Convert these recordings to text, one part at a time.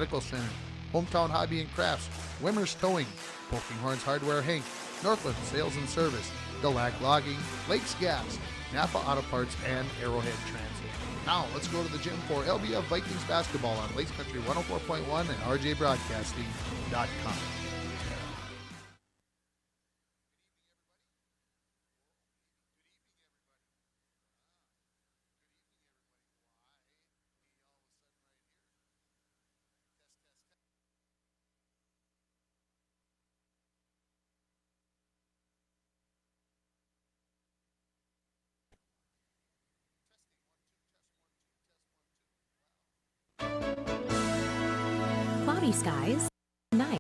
Medical Center, Hometown Hobby and Crafts, Wimmer's Towing, Poking Horns Hardware Hank, Northland Sales and Service, Galac Logging, Lakes Gas, Napa Auto Parts, and Arrowhead Transit. Now, let's go to the gym for LBF Vikings basketball on Lakes Country 104.1 and rjbroadcasting.com. Cloudy skies, night.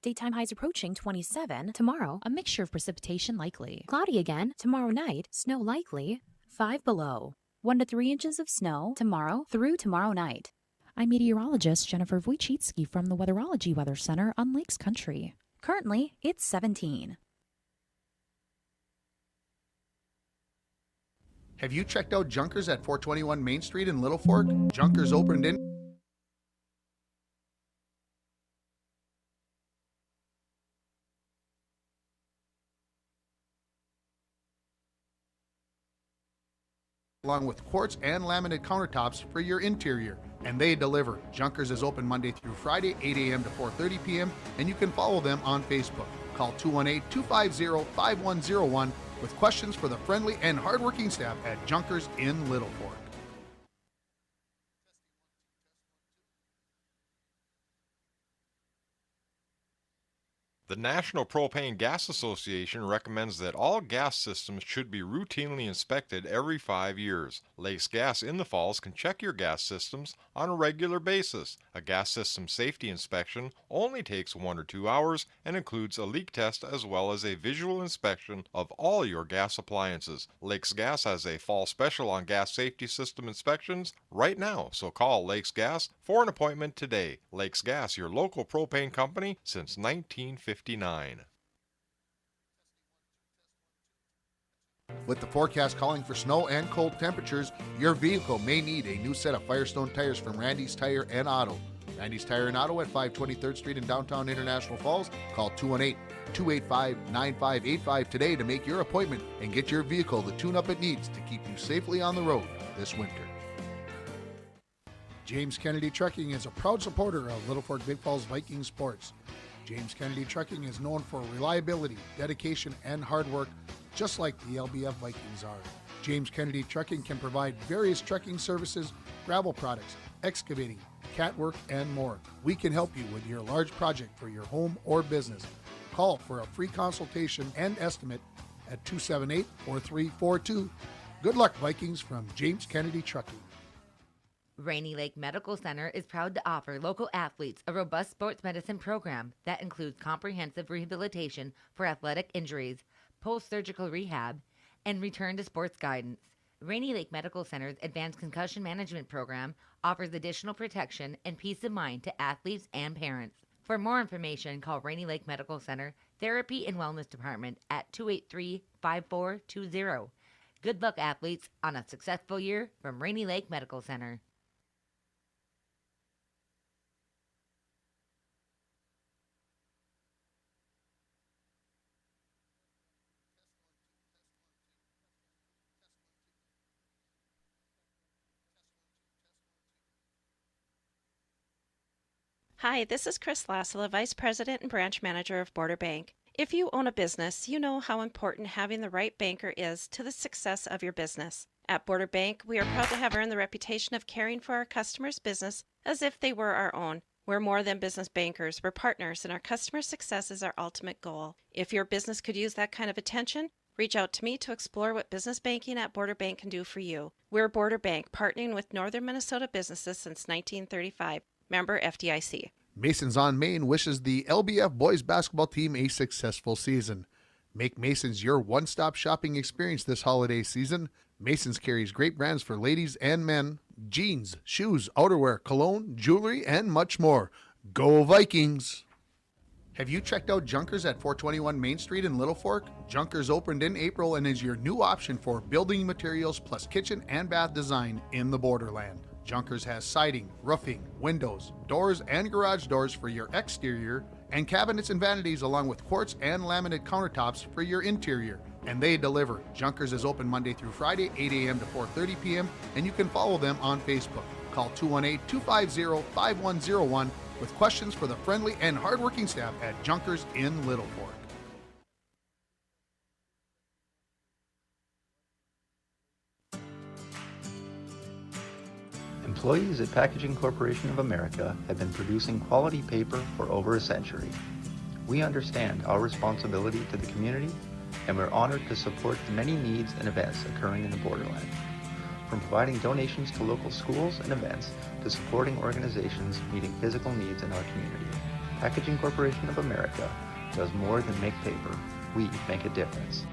Daytime highs approaching 27. Tomorrow, a mixture of precipitation likely. Cloudy again. Tomorrow night, snow likely. 5 below. 1 to 3 inches of snow tomorrow through tomorrow night. I'm meteorologist Jennifer Wojcicki from the Weatherology Weather Center on Lakes Country. Currently, it's 17. Have you checked out Junkers at 421 Main Street in Littlefork? Junkers opened in along with quartz and laminate countertops for your interior. And they deliver. Junkers is open Monday through Friday, 8 a.m. to 4:30 p.m. And you can follow them on Facebook. Call 218-250-5101 with questions for the friendly and hardworking staff at Junkers in Littlefork. The National Propane Gas Association recommends that all gas systems should be routinely inspected every 5 years. Lakes Gas in the Falls can check your gas systems on a regular basis. A gas system safety inspection only takes 1 or 2 hours and includes a leak test as well as a visual inspection of all your gas appliances. Lakes Gas has a fall special on gas safety system inspections right now, so call Lakes Gas for an appointment today. Lakes Gas, your local propane company since 1959. With the forecast calling for snow and cold temperatures, your vehicle may need a new set of Firestone tires from Randy's Tire and Auto. Randy's Tire and Auto at 520 3rd Street in downtown International Falls. Call 218-285-9585 today to make your appointment and get your vehicle the tune-up it needs to keep you safely on the road this winter. James Kennedy Trucking is a proud supporter of Littlefork Big Falls Viking sports. James Kennedy Trucking is known for reliability, dedication, and hard work, just like the LBF Vikings are. James Kennedy Trucking can provide various trucking services, gravel products, excavating, cat work, and more. We can help you with your large project for your home or business. Call for a free consultation and estimate at 278-4342. Good luck, Vikings, from James Kennedy Trucking. Rainy Lake Medical Center is proud to offer local athletes a robust sports medicine program that includes comprehensive rehabilitation for athletic injuries, post-surgical rehab, and return to sports guidance. Rainy Lake Medical Center's Advanced Concussion Management Program offers additional protection and peace of mind to athletes and parents. For more information, call Rainy Lake Medical Center Therapy and Wellness Department at 283-5420. Good luck, athletes, on a successful year from Rainy Lake Medical Center. Hi, this is Chris Lassila, Vice President and Branch Manager of Border Bank. If you own a business, you know how important having the right banker is to the success of your business. At Border Bank, we are proud to have earned the reputation of caring for our customers' business as if they were our own. We're more than business bankers, we're partners, and our customer success is our ultimate goal. If your business could use that kind of attention, reach out to me to explore what business banking at Border Bank can do for you. We're Border Bank, partnering with Northern Minnesota businesses since 1935. Member FDIC. Masons on Main wishes the LBF boys basketball team a successful season. Make Masons your one-stop shopping experience this holiday season. Masons carries great brands for ladies and men, jeans, shoes, outerwear, cologne, jewelry, and much more. Go Vikings! Have you checked out Junkers at 421 Main Street in Littlefork? Junkers opened in April and is your new option for building materials plus kitchen and bath design in the borderland. Junkers has siding, roofing, windows, doors, and garage doors for your exterior, and cabinets and vanities along with quartz and laminate countertops for your interior. And they deliver. Junkers is open Monday through Friday, 8 a.m. to 4:30 p.m., and you can follow them on Facebook. Call 218-250-5101 with questions for the friendly and hardworking staff at Junkers in Littlefork. Employees at Packaging Corporation of America have been producing quality paper for over a century. We understand our responsibility to the community, and we're honored to support the many needs and events occurring in the borderland. From providing donations to local schools and events to supporting organizations meeting physical needs in our community, Packaging Corporation of America does more than make paper. We make a difference.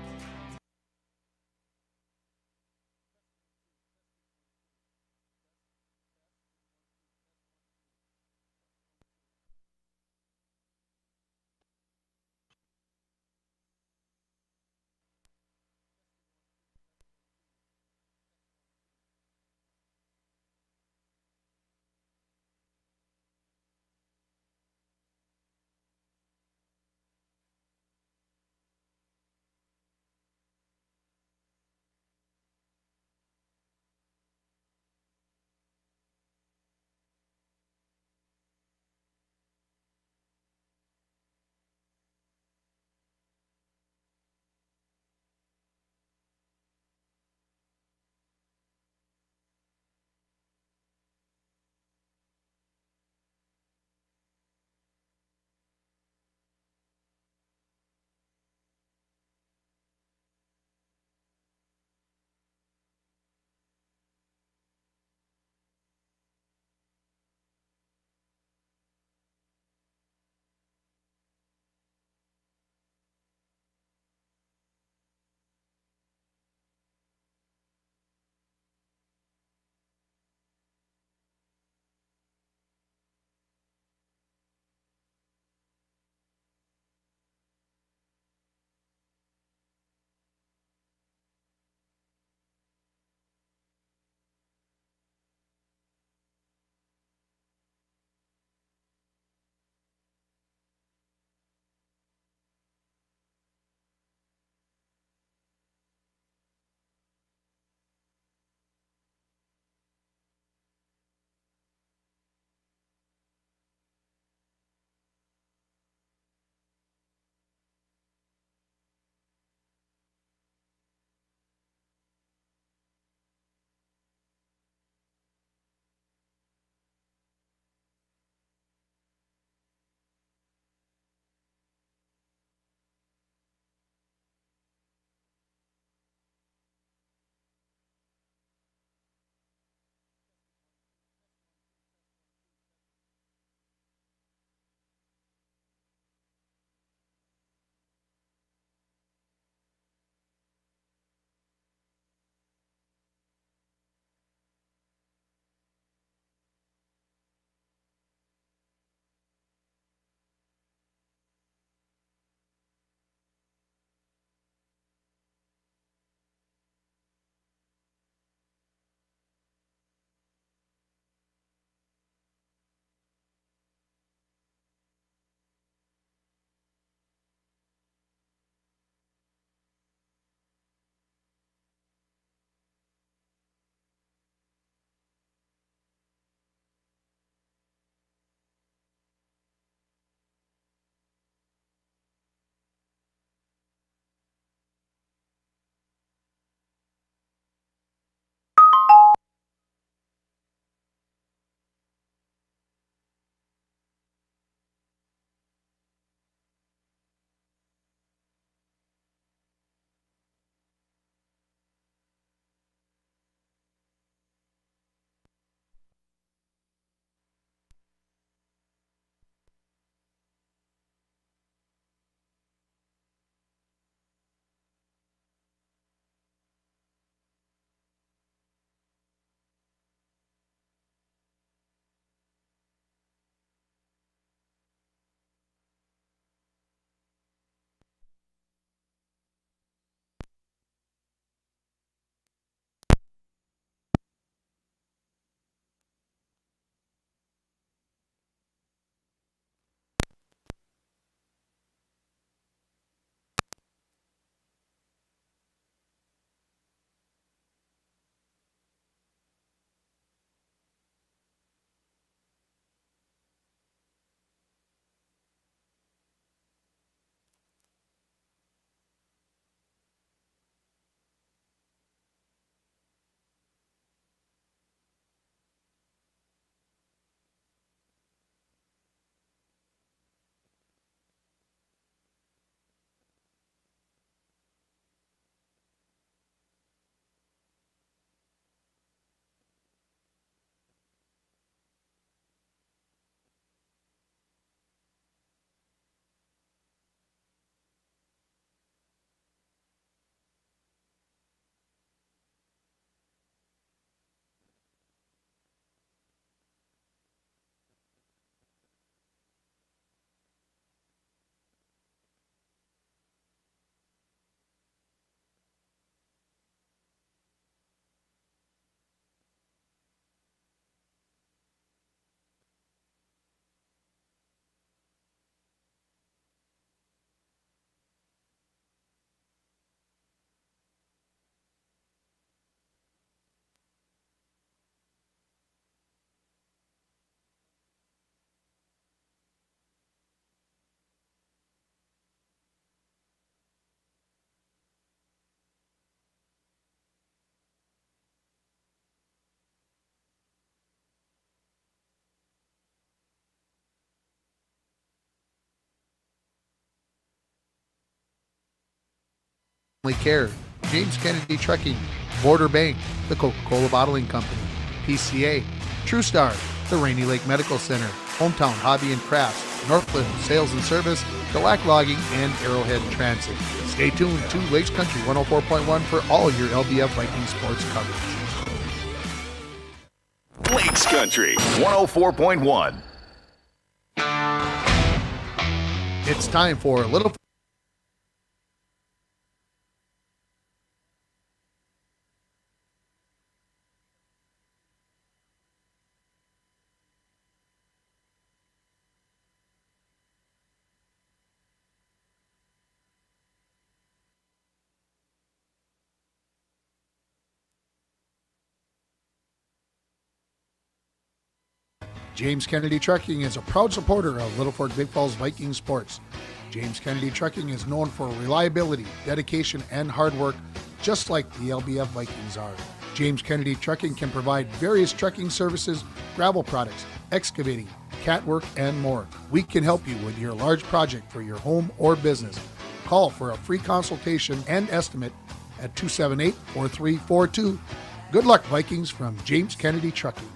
Care, James Kennedy Trucking, Border Bank, the Coca-Cola Bottling Company, PCA, TrueStar, the Rainy Lake Medical Center, Hometown Hobby and Crafts, Northland Sales and Service, Galac Logging, and Arrowhead Transit. Stay tuned to Lakes Country 104.1 for all your LBF Viking sports coverage. Lakes Country 104.1. It's time for Littlefork. James Kennedy Trucking is a proud supporter of Littlefork Big Falls Viking sports. James Kennedy Trucking is known for reliability, dedication, and hard work, just like the LBF Vikings are. James Kennedy Trucking can provide various trucking services, gravel products, excavating, cat work, and more. We can help you with your large project for your home or business. Call for a free consultation and estimate at 278-4342. Good luck, Vikings, from James Kennedy Trucking.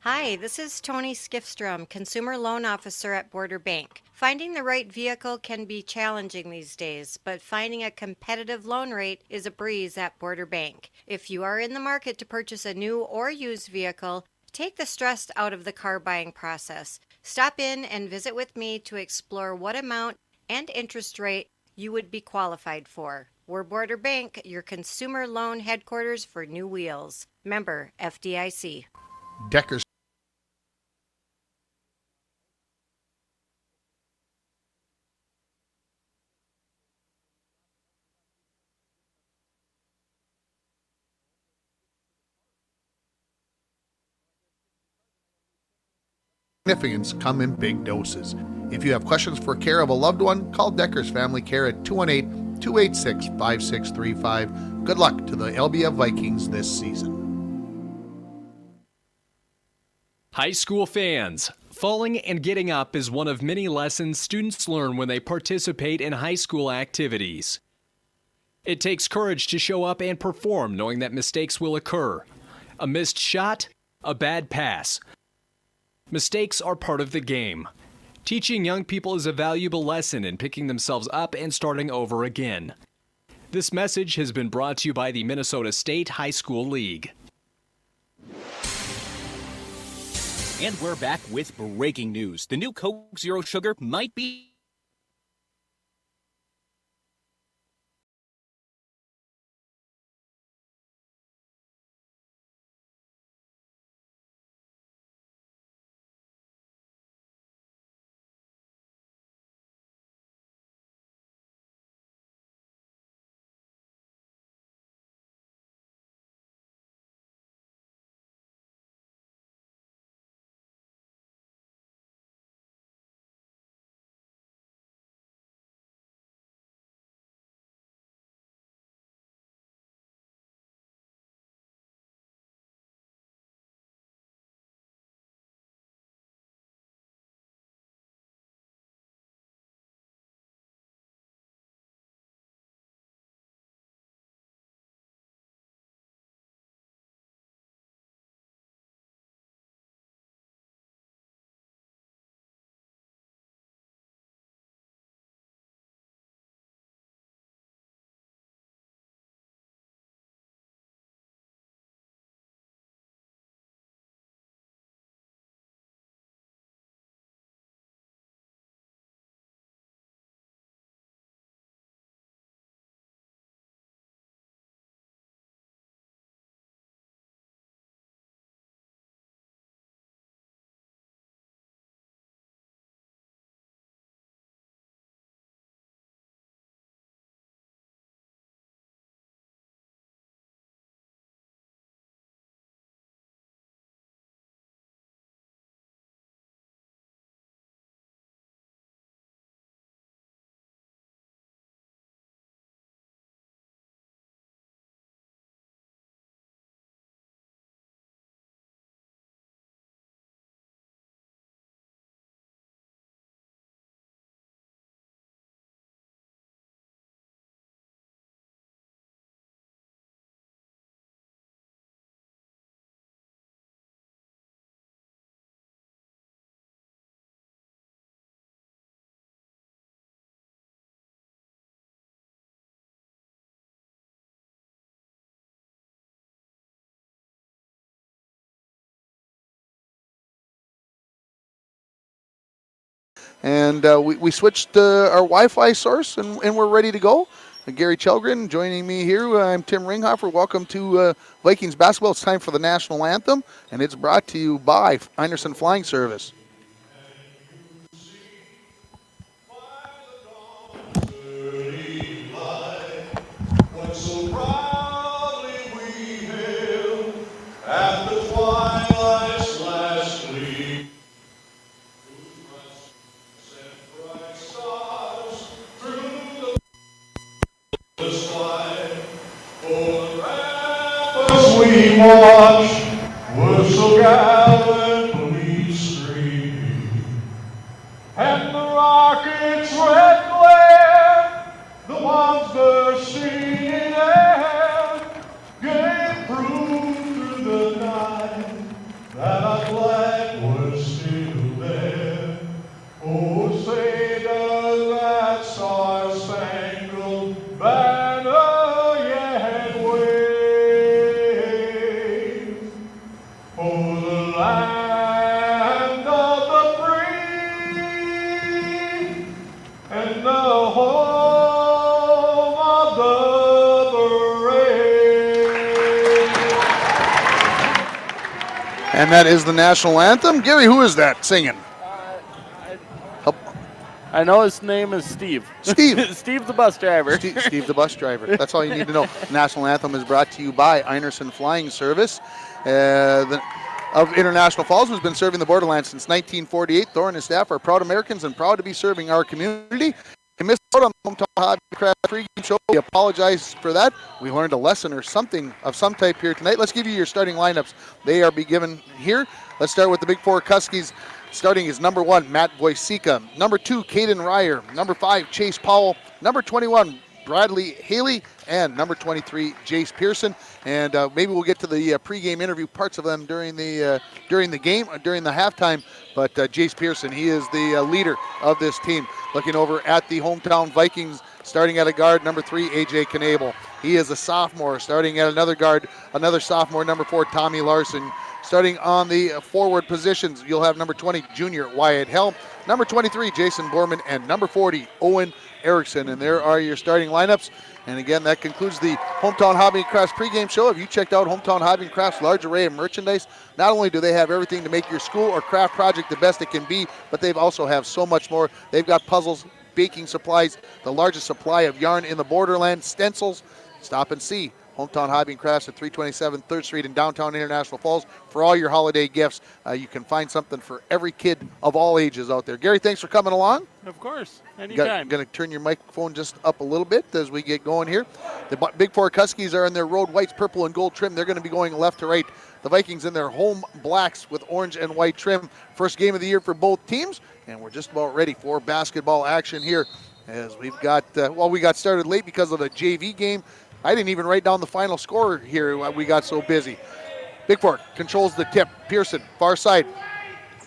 Hi, this is Tony Skifstrom, Consumer Loan Officer at Border Bank. Finding the right vehicle can be challenging these days, but finding a competitive loan rate is a breeze at Border Bank. If you are in the market to purchase a new or used vehicle, take the stress out of the car buying process. Stop in and visit with me to explore what amount and interest rate you would be qualified for. We're Border Bank, your consumer loan headquarters for new wheels. Member FDIC. Decker's significance come in big doses. If you have questions for care of a loved one, call Decker's Family Care at 218-286-5635. Good luck to the LBF Vikings this season. High school fans, falling and getting up is one of many lessons students learn when they participate in high school activities. It takes courage to show up and perform knowing that mistakes will occur. A missed shot, a bad pass. Mistakes are part of the game. Teaching young people is a valuable lesson in picking themselves up and starting over again. This message has been brought to you by the Minnesota State High School League. And we're back with breaking news. The new Coke Zero Sugar might be and we switched our Wi-Fi source, and we're ready to go. Gary Chelgren joining me here. I'm Tim Ringhofer. Welcome to Vikings basketball. It's time for the national anthem, and it's brought to you by Einerson Flying Service. We watch were so gallantly streaming, and the rocket's red glare, the bombs bursting in air, gave proof through the night that our flag was still there. Oh, say does that star-spangled banner yet wave? Oh, the land of the free and the home of the brave. And that is the national anthem. Gary, who is that singing? I know his name is Steve. Steve. Steve the bus driver. Steve the bus driver. That's all you need to know. National anthem is brought to you by Einerson Flying Service. Of International Falls, who's been serving the borderlands since 1948. Thor and his staff are proud Americans and proud to be serving our community. You missed out on the Hometown Hobby Craft pregame show. We apologize for that. We learned a lesson or something of some type here tonight. Let's give you your starting lineups. They are be given here. Let's start with the Bigfork Huskies. Starting is number 1, Matt Voisica. Number 2, Caden Ryer. Number 5, Chase Powell. Number 21, Bradley Haley. And number 23, Jace Pearson. And maybe we'll get to the pregame interview parts of them during the game, during the halftime. But Jace Pearson, he is the leader of this team. Looking over at the hometown Vikings, starting at a guard, number 3, AJ Knable. He is a sophomore. Starting at another guard, another sophomore, number 4, Tommy Larson. Starting on the forward positions, you'll have number 20, junior Wyatt Hell, number 23, Jason Borman, and number 40, Owen Erickson. And there are your starting lineups. And again, that concludes the Hometown Hobby and Crafts pregame show. If you checked out Hometown Hobby and Crafts' large array of merchandise, not only do they have everything to make your school or craft project the best it can be, but they also have so much more. They've got puzzles, baking supplies, the largest supply of yarn in the borderland, stencils. Stop and see Hometown Hobby and Crafts at 327 3rd Street in downtown International Falls for all your holiday gifts. You can find something for every kid of all ages out there. Gary, thanks for coming along. Of course, anytime. I'm going to turn your microphone just up a little bit as we get going here. The Bigfork Huskies are in their road whites, purple, and gold trim. They're going to be going left to right. The Vikings in their home blacks with orange and white trim. First game of the year for both teams, and we're just about ready for basketball action here as we've got, we got started late because of the JV game. I didn't even write down the final score here. We got so busy. Bigfork controls the tip. Pearson, far side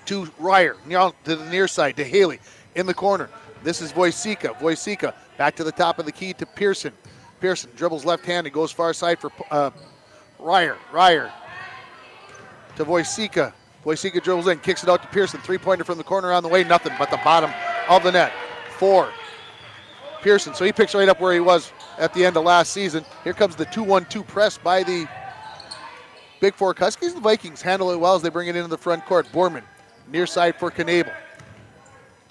to Ryer. Now to the near side to Haley in the corner. This is Voisica. Voisica back to the top of the key to Pearson. Pearson dribbles left-handed, goes far side for Ryer. Ryer to Voisica. Voisica dribbles in, kicks it out to Pearson. Three-pointer from the corner on the way. Nothing but the bottom of the net. 4. Pearson, so he picks right up where he was at the end of last season. Here comes the 2-1-2 press by the Bigfork Huskies. The Vikings handle it well as they bring it into the front court. Borman, near side for Knable.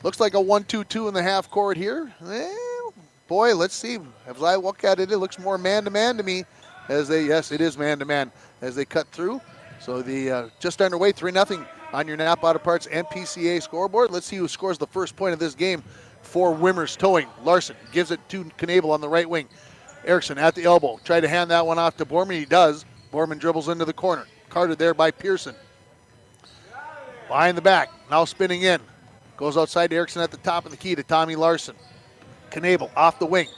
Looks like a 1-2-2 in the half court here. Well, boy, let's see. As I look at it, it looks more man-to-man to me. Yes, it is man-to-man as they cut through. So the just underway, 3-0 on your Nap Auto Parts NPCA scoreboard. Let's see who scores the first point of this game for Wimmers Towing. Larson gives it to Knable on the right wing. Erickson at the elbow. Tried to hand that one off to Borman. He does. Borman dribbles into the corner. Carted there by Pearson. Behind the back. Now spinning in. Goes outside to Erickson at the top of the key to Tommy Larson. Knable off the wing.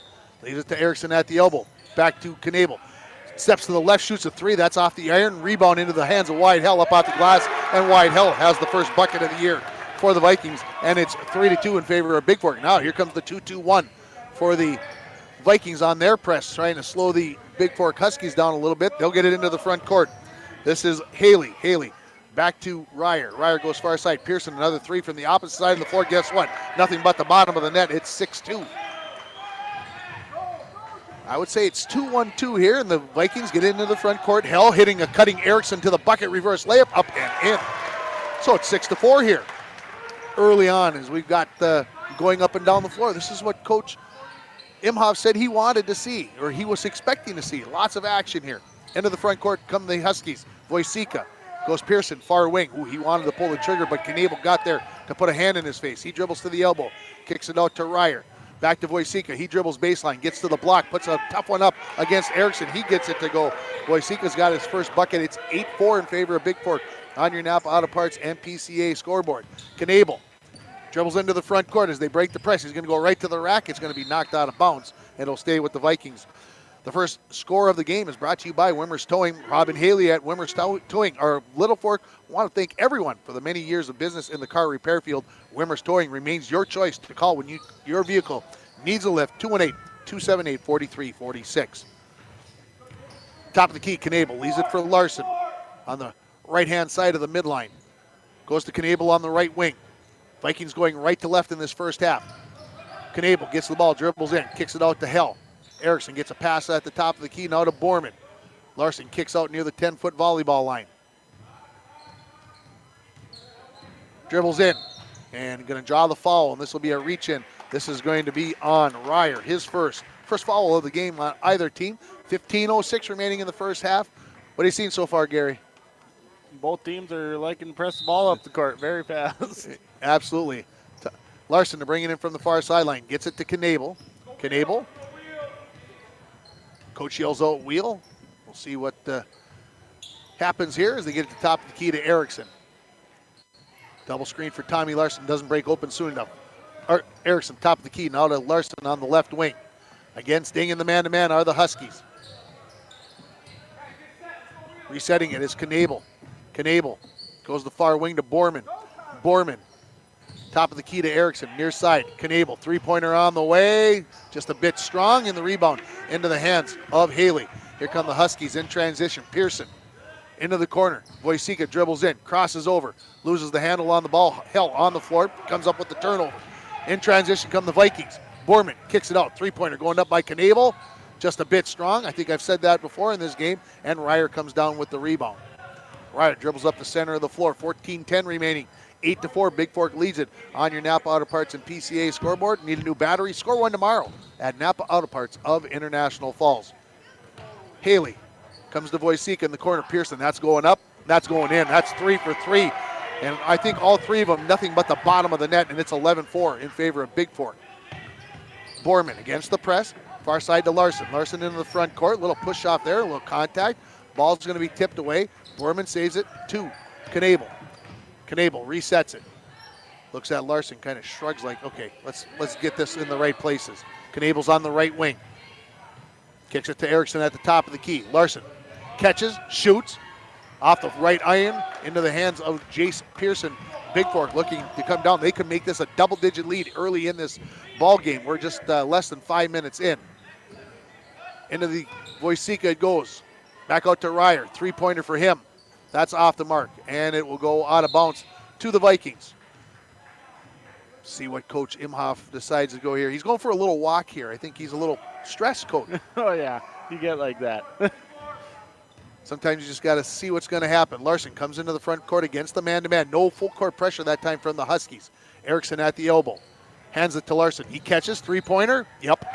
Leaves it to Erickson at the elbow. Back to Knable. Steps to the left, shoots a 3. That's off the iron. Rebound into the hands of Wyatt Hell up off the glass. And Wyatt Hell has the first bucket of the year for the Vikings. And it's 3-2 in favor of Bigfork. Now here comes the 2-2-1 for the Vikings on their press, trying to slow the Bigfork Huskies down a little bit. They'll get it into the front court. This is Haley. Haley Back to Ryer. Ryer goes far side. Pearson, another three from the opposite side of the floor. Guess what? Nothing but the bottom of the net. It's 6-2. I would say it's 2-1-2 here, and the Vikings get into the front court. Hell hitting a cutting Erickson to the bucket, reverse layup, up and in. So it's 6-4 here. Early on, as we've got going up and down the floor. This is what Coach Imhoff said he wanted to see, or he was expecting to see. Lots of action here. Into the front court come the Huskies. Wojcicka goes Pearson, far wing. Ooh, he wanted to pull the trigger, but Knabel got there to put a hand in his face. He dribbles to the elbow, kicks it out to Ryer. Back to Wojcicka. He dribbles baseline, gets to the block, puts a tough one up against Erickson. He gets it to go. Wojcicka's got his first bucket. It's 8-4 in favor of Bigfork on your Napa Auto Parts and PCA scoreboard. Knabel dribbles into the front court as they break the press. He's going to go right to the rack. It's going to be knocked out of bounds, and it'll stay with the Vikings. The first score of the game is brought to you by Wimmers Towing. Robin Haley at Wimmers Towing. Our Littlefork want to thank everyone for the many years of business in the car repair field. Wimmers Towing remains your choice to call when your vehicle needs a lift. 218-278-4346. Top of the key, Knabel leaves it for Larson on the right-hand side of the midline. Goes to Knabel on the right wing. Vikings going right to left in this first half. Knabel gets the ball, dribbles in, kicks it out to Hell. Erickson gets a pass at the top of the key, now to Borman. Larson kicks out near the 10-foot volleyball line. Dribbles in, and going to draw the foul, and this will be a reach-in. This is going to be on Ryer, his first foul of the game on either team. 15:06 remaining in the first half. What have you seen so far, Gary? Both teams are liking to press the ball up the court very fast. Absolutely. Larson to bring it in from the far sideline. Gets it to Knabel. Knabel. Coach yells out wheel. We'll see what happens here as they get at the top of the key to Erickson. Double screen for Tommy Larson. Doesn't break open soon enough. Erickson, top of the key. Now to Larson on the left wing. Again, staying in the man-to-man are the Huskies. Resetting it is Knabel. Knabel goes the far wing to Borman. Borman, top of the key to Erickson, near side. Knabel, three-pointer on the way. Just a bit strong in the rebound into the hands of Haley. Here come the Huskies in transition. Pearson into the corner. Wojcicka dribbles in, crosses over, loses the handle on the ball. Hell on the floor, comes up with the turnover. In transition come the Vikings. Borman kicks it out. Three-pointer going up by Knabel. Just a bit strong. I think I've said that before in this game. And Ryer comes down with the rebound. Ryer dribbles up the center of the floor. 14-10 remaining. 8-4. Bigfork leads it on your Napa Auto Parts and PCA scoreboard. Need a new battery? Score one tomorrow at Napa Auto Parts of International Falls. Haley comes to Wojcicka in the corner. Pearson, that's going up. That's going in. That's 3 for 3. And I think all three of them, nothing but the bottom of the net, and it's 11-4 in favor of Bigfork. Borman against the press. Far side to Larson. Larson into the front court. Little push off there, a little contact. Ball's going to be tipped away. Borman saves it to Knabel. Knabel resets it. Looks at Larson, kind of shrugs like, okay, let's get this in the right places. Knabel's on the right wing. Kicks it to Erickson at the top of the key. Larson catches, shoots off the right iron into the hands of Jace Pearson. Bigfork looking to come down. They could make this a double-digit lead early in this ball game. We're just less than 5 minutes in. Into the Wojcicka it goes. Back out to Ryer. Three-pointer for him. That's off the mark, and it will go out of bounds to the Vikings. See what Coach Imhoff decides to go here. He's going for a little walk here. I think he's a little stressed, Coach. Oh, yeah. You get like that. Sometimes you just got to see what's going to happen. Larson comes into the front court against the man-to-man. No full court pressure that time from the Huskies. Erickson at the elbow. Hands it to Larson. He catches. Three-pointer. Yep.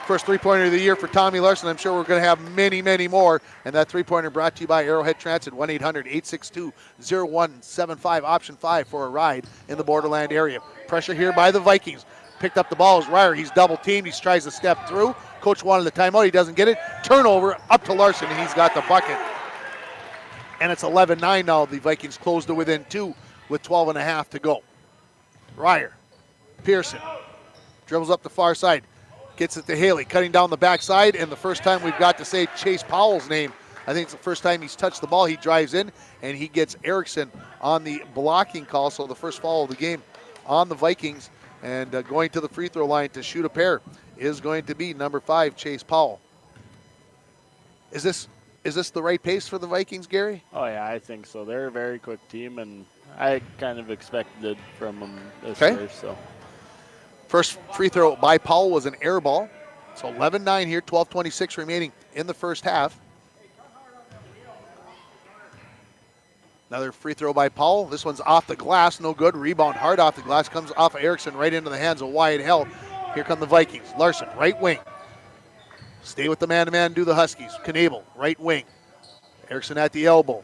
First three-pointer of the year for Tommy Larson. I'm sure we're going to have many, many more. And that three-pointer brought to you by Arrowhead Transit. 1-800-862-0175. Option 5 for a ride in the Borderland area. Pressure here by the Vikings. Picked up the ball as Ryer. He's double-teamed. He tries to step through. Coach wanted the timeout. He doesn't get it. Turnover up to Larson, and he's got the bucket. And it's 11-9 now. The Vikings close to within 2 with 12.5 to go. Ryer. Pearson. Dribbles up the far side. Gets it to Haley. Cutting down the backside. And the first time we've got to say Chase Powell's name. I think it's the first time he's touched the ball. He drives in, and he gets Erickson on the blocking call. So the first foul of the game on the Vikings. And going to the free throw line to shoot a pair is going to be number 5, Chase Powell. Is this Is this the right pace for the Vikings, Gary? Oh, yeah, I think so. They're a very quick team, and I kind of expected from them this Okay. year. So. First free throw by Powell was an air ball. So 11-9 here, 12:26 remaining in the first half. Another free throw by Powell. This one's off the glass, no good. Rebound hard off the glass, comes off of Erickson right into the hands of Wyatt Held. Here come the Vikings. Larson, right wing. Stay with the man-to-man, do the Huskies. Knable, right wing. Erickson at the elbow.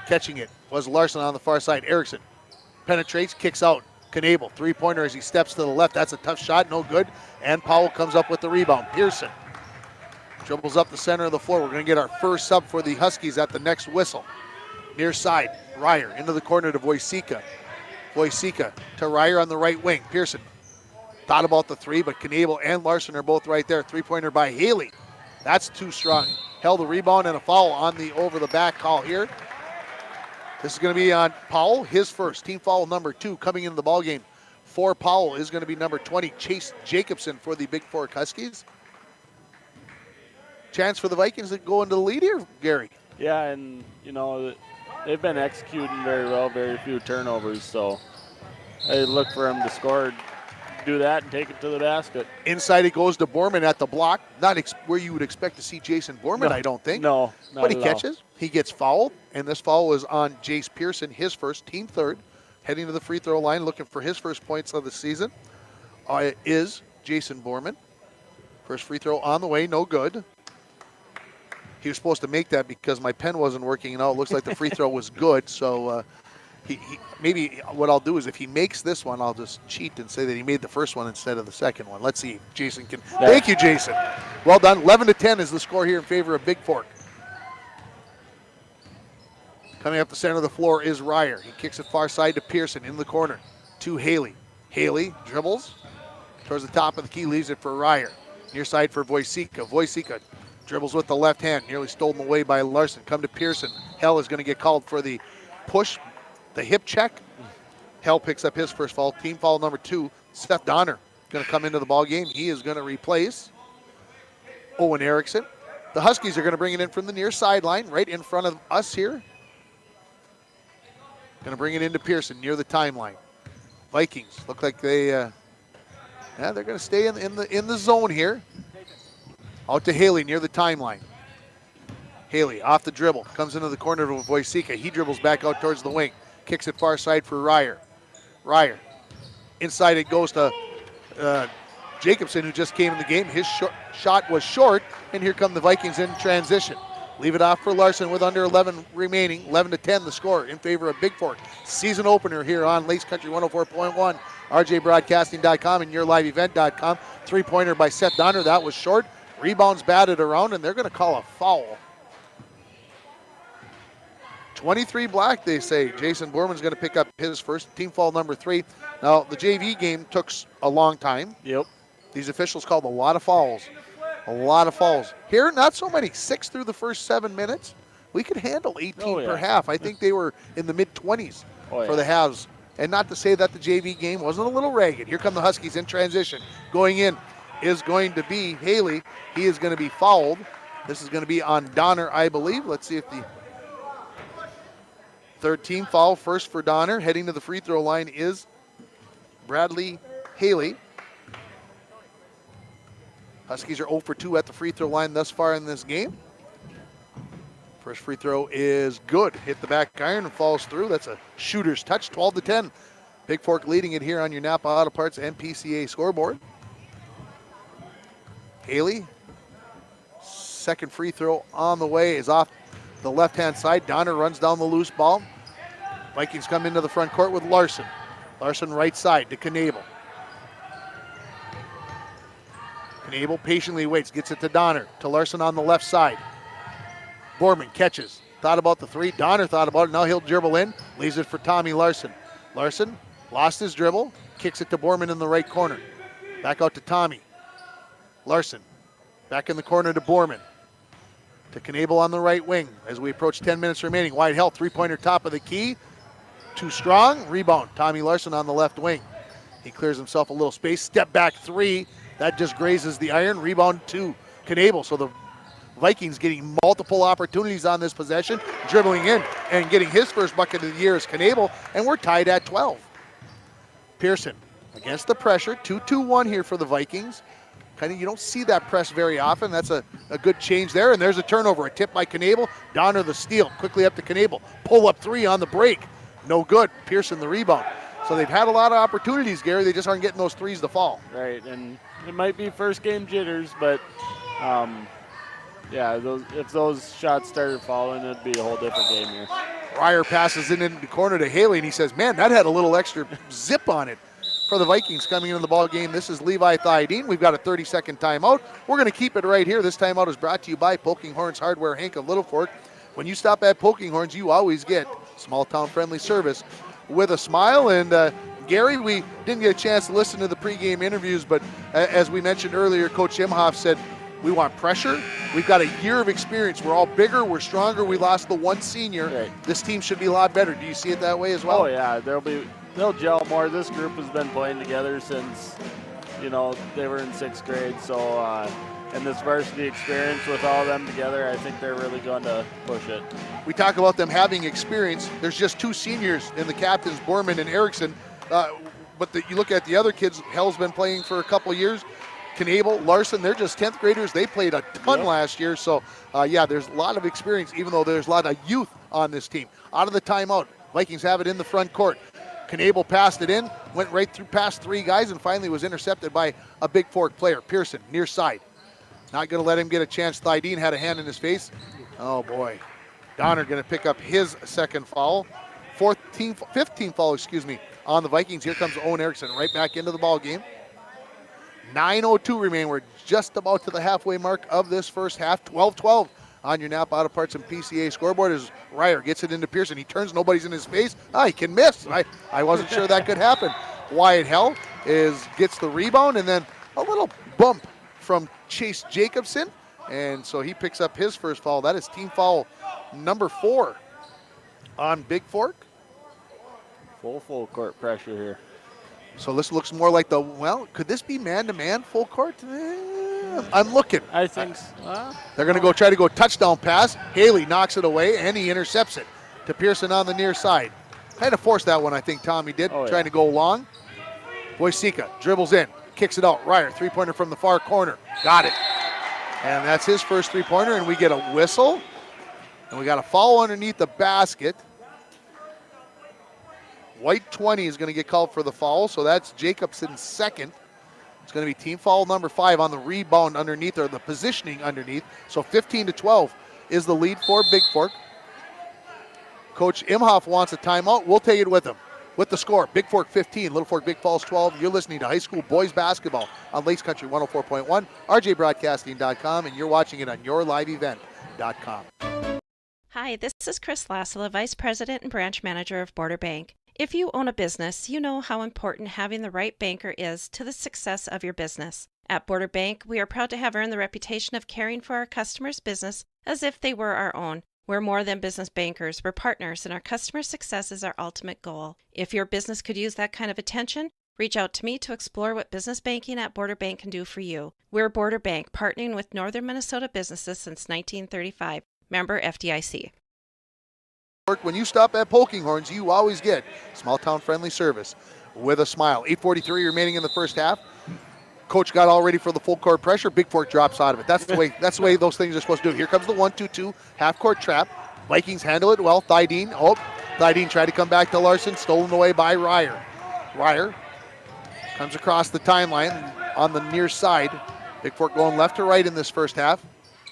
Catching it was Larson on the far side. Erickson penetrates, kicks out. Knable, three-pointer as he steps to the left. That's a tough shot, no good. And Powell comes up with the rebound. Pearson dribbles up the center of the floor. We're going to get our first sub for the Huskies at the next whistle. Near side, Ryer into the corner to Wojcicka. Wojcicka to Ryer on the right wing. Pearson thought about the three, but Knable and Larson are both right there. Three-pointer by Haley. That's too strong. Held the rebound and a foul on the over-the-back call here. This is going to be on Powell, his first. Team foul number 2 coming into the ballgame. For Powell is going to be number 20, Chase Jacobson for the Bigfork Huskies. Chance for the Vikings to go into the lead here, Gary. Yeah, and, they've been executing very well, very few turnovers. So I look for them to score, do that, and take it to the basket. Inside it goes to Borman at the block. Not where you would expect to see Jason Borman, I don't think. No, not but he at catches. all. He gets fouled, and this foul is on Jace Pearson, his first, team third. Heading to the free throw line, looking for his first points of the season, is Jason Borman. First free throw on the way, no good. He was supposed to make that because my pen wasn't working, and now it looks like the free throw was good. So he maybe what I'll do is if he makes this one, I'll just cheat and say that he made the first one instead of the second one. Let's see if Jason can. Yeah. Thank you, Jason. Well done. 11-10 is the score here in favor of Bigfork. Coming up the center of the floor is Ryer. He kicks it far side to Pearson in the corner to Haley. Haley dribbles towards the top of the key, leaves it for Ryer. Near side for Wojcicka. Wojcicka dribbles with the left hand, nearly stolen away by Larson. Come to Pearson. Hell is going to get called for the push, the hip check. Hell picks up his first foul. Team foul number 2. Seth Donner going to come into the ball game. He is going to replace Owen Erickson. The Huskies are going to bring it in from the near sideline, right in front of us here. Going to bring it into Pearson near the timeline. Vikings look like they're going to stay in the zone here. Out to Haley near the timeline. Haley off the dribble, comes into the corner of Wojcicka. He dribbles back out towards the wing, kicks it far side for Ryer. Ryer, inside it goes to Jacobson, who just came in the game. His shot was short, and here come the Vikings in transition. Leave it off for Larson with under 11 remaining. 11-10 the score in favor of Bigfork. Season opener here on Lakes Country 104.1, rjbroadcasting.com, and yourliveevent.com. Three-pointer by Seth Donner. That was short. Rebounds batted around, and they're going to call a foul. 23 black, they say. Jason Borman's going to pick up his first, team foul number 3. Now, the JV game took a long time. Yep. These officials called a lot of fouls. A lot of fouls. Here, not so many. 6 through the first 7 minutes. We could handle 18 per half. I think they were in the mid-20s for the halves. And not to say that the JV game wasn't a little ragged. Here come the Huskies in transition. Going in is going to be Haley. He is going to be fouled. This is going to be on Donner, I believe. Let's see if the third team foul. First for Donner. Heading to the free throw line is Bradley Haley. Huskies are 0 for 2 at the free throw line thus far in this game. First free throw is good. Hit the back iron and falls through. That's a shooter's touch, 12-10. Bigfork leading it here on your Napa Auto Parts and PCA scoreboard. Haley, second free throw on the way, is off the left-hand side. Donner runs down the loose ball. Vikings come into the front court with Larson. Larson right side to Knable. Knable patiently waits, gets it to Donner, to Larson on the left side. Borman catches, thought about the three. Donner thought about it, now he'll dribble in, leaves it for Tommy Larson. Larson lost his dribble, kicks it to Borman in the right corner. Back out to Tommy. Larson back in the corner to Borman. To Knable on the right wing as we approach 10 minutes remaining. Wide help, three-pointer top of the key. Too strong, rebound. Tommy Larson on the left wing. He clears himself a little space, step back three. That just grazes the iron. Rebound to Knable. So the Vikings getting multiple opportunities on this possession, dribbling in and getting his first bucket of the year is Knable, and we're tied at 12. Pearson against the pressure, 2-2-1 here for the Vikings. Kind of, you don't see that press very often. That's a good change there, and there's a turnover. A tip by Knable. Donner the steal, quickly up to Knable. Pull up three on the break. No good. Pearson the rebound. So they've had a lot of opportunities, Gary. They just aren't getting those threes to fall. Right, and it might be first game jitters, but yeah, if those shots started falling, it'd be a whole different game here. Ryer passes it in the corner to Haley, and he says, man, that had a little extra zip on it. For the Vikings coming into the ball game, this is Levi Thiadine. We've got a 30-second timeout. We're going to keep it right here. This timeout is brought to you by Poking Horns Hardware, Hank of Littlefork. When you stop at Poking Horns, you always get small-town friendly service with a smile. And Gary, we didn't get a chance to listen to the pregame interviews, but as we mentioned earlier, Coach Imhoff said, we want pressure. We've got a year of experience. We're all bigger. We're stronger. We lost the one senior. Right. This team should be a lot better. Do you see it that way as well? Oh, yeah. They'll gel more. This group has been playing together since, they were in 6th grade. So, and this varsity experience with all of them together, I think they're really going to push it. We talk about them having experience. There's just 2 seniors in the captains, Borman and Erickson. But you look at the other kids, Hell's been playing for a couple of years. Knable, Larson, they're just 10th graders. They played a ton last year. So, yeah, there's a lot of experience, even though there's a lot of youth on this team. Out of the timeout, Vikings have it in the front court. Knable passed it in, went right through past 3 guys, and finally was intercepted by a Bigfork player. Pearson, near side. Not going to let him get a chance. Thiadine had a hand in his face. Oh, boy. Donner going to pick up his second foul. 15th foul, on the Vikings. Here comes Owen Erickson right back into the ball game. 9:02 remain. We're just about to the halfway mark of this first half. 12-12 on your Napa Auto Parts and PCA scoreboard as Ryer gets it into Pearson. He turns, nobody's in his face. He can miss. I wasn't sure that could happen. Wyatt Hell gets the rebound, and then a little bump from Chase Jacobson, and so he picks up his first foul. That is team foul number 4 on Bigfork. Full court pressure here. So this looks more like could this be man-to-man full court? I'm looking. I think so. They're going to try to go touchdown pass. Haley knocks it away, and he intercepts it to Pearson on the near side. Kind of forced that one, I think Tommy did, trying to go long. Wojcicka dribbles in, kicks it out. Ryer, three-pointer from the far corner. Got it. And that's his first three-pointer, and we get a whistle. And we got a foul underneath the basket. White 20 is going to get called for the foul, so that's Jacobson's second. It's going to be team foul number 5 on the rebound underneath, or the positioning underneath. So 15-12 is the lead for Bigfork. Coach Imhoff wants a timeout. We'll take it with him. With the score, Bigfork 15, Littlefork Big Falls 12. You're listening to high school boys basketball on Lakes Country 104.1, rjbroadcasting.com, and you're watching it on yourliveevent.com. Hi, this is Chris Lassila, Vice President and Branch Manager of Border Bank. If you own a business, you know how important having the right banker is to the success of your business. At Border Bank, we are proud to have earned the reputation of caring for our customers' business as if they were our own. We're more than business bankers, we're partners, and our customer success is our ultimate goal. If your business could use that kind of attention, reach out to me to explore what business banking at Border Bank can do for you. We're Border Bank, partnering with Northern Minnesota businesses since 1935. Member FDIC. When you stop at Poking Horns, you always get small-town friendly service with a smile. 8:43 remaining in the first half. Coach got all ready for the full court pressure. Bigfork drops out of it. That's the way those things are supposed to do. Here comes the 1-2-2 half-court trap. Vikings handle it well. Thiadine tried to come back to Larson. Stolen away by Ryer. Ryer comes across the timeline on the near side. Bigfork going left to right in this first half.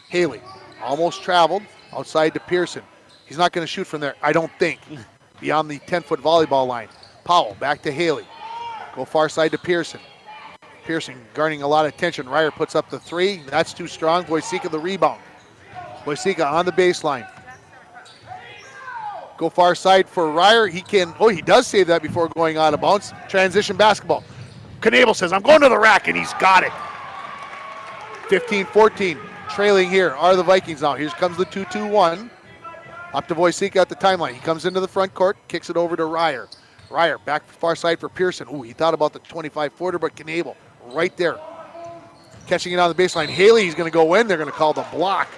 Haley almost traveled outside to Pearson. He's not going to shoot from there, I don't think, beyond the 10-foot volleyball line. Powell back to Haley. Go far side to Pearson. Pearson garnering a lot of attention. Ryer puts up the 3. That's too strong. Wojcicka the rebound. Wojcicka on the baseline. Go far side for Ryer. He does save that before going out of bounds. Transition basketball. Knable says, I'm going to the rack, and he's got it. 15-14. Trailing here are the Vikings now. Here comes the 2-2-1. Up to Wojcicka at the timeline. He comes into the front court, kicks it over to Ryer. Ryer back far side for Pearson. He thought about the 25-footer, but Knable right there. Catching it on the baseline. Haley's going to go in. They're going to call the block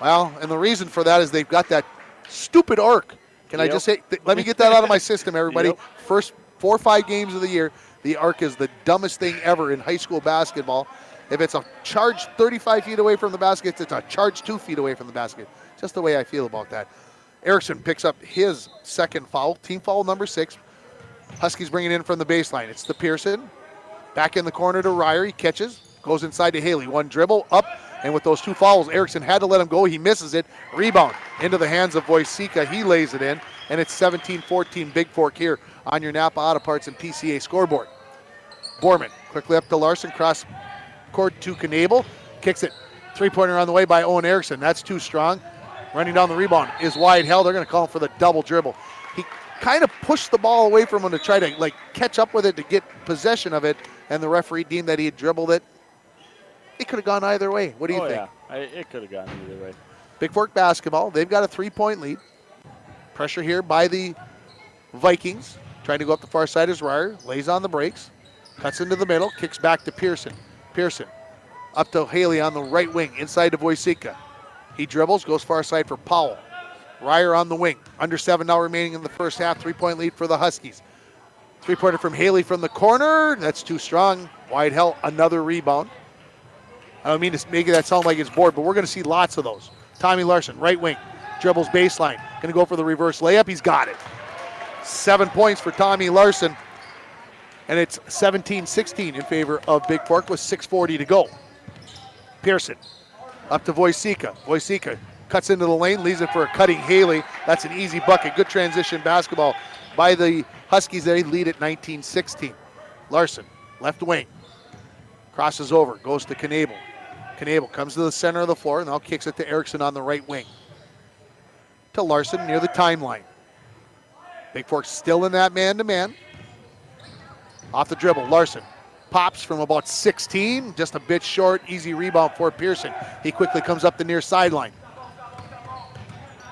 Well, and the reason for that is they've got that stupid arc. Can I just say, let me get that out of my system, everybody. Yep. First 4 or 5 games of the year, the arc is the dumbest thing ever in high school basketball. If it's a charge 35 feet away from the basket, it's a charge 2 feet away from the basket. Just the way I feel about that. Erickson picks up his second foul, team foul number 6. Huskies bring it in from the baseline. It's the Pearson. Back in the corner to Ryer. He catches, goes inside to Haley. One dribble, up, and with those 2 fouls, Erickson had to let him go. He misses it. Rebound into the hands of Wojcicka. He lays it in, and it's 17-14 Bigfork here on your Napa Auto Parts and PCA scoreboard. Borman quickly up to Larson, cross court to Knable, kicks it. 3-pointer on the way by Owen Erickson. That's too strong. Running down the rebound is Wyatt Hell. They're going to call him for the double dribble. He kind of pushed the ball away from him to try to catch up with it to get possession of it, and the referee deemed that he had dribbled it. It could have gone either way. What do you think? Yeah, it could have gone either way. Bigfork basketball. They've got a 3-point lead. Pressure here by the Vikings. Trying to go up the far side is Ryer. Lays on the brakes. Cuts into the middle. Kicks back to Pearson. Pearson up to Haley on the right wing. Inside to Wojcicka. He dribbles. Goes far side for Powell. Ryer on the wing. Under 7 now remaining in the first half. 3-point lead for the Huskies. 3-pointer from Haley from the corner. That's too strong. Wyatt Hell, another rebound. I don't mean to make that sound like it's bored, but we're going to see lots of those. Tommy Larson, right wing, dribbles baseline. Going to go for the reverse layup. He's got it. 7 points for Tommy Larson. And it's 17-16 in favor of Bigfork with 6:40 to go. Pearson up to Wojcicka. Wojcicka cuts into the lane, leaves it for a cutting Haley. That's an easy bucket. Good transition basketball by the Huskies. They lead at 19-16. Larson, left wing. Crosses over, goes to Knable. Knable comes to the center of the floor, and now kicks it to Erickson on the right wing. To Larson near the timeline. Bigfork still in that man-to-man. Off the dribble, Larson pops from about 16, just a bit short. Easy rebound for Pearson. He quickly comes up the near sideline.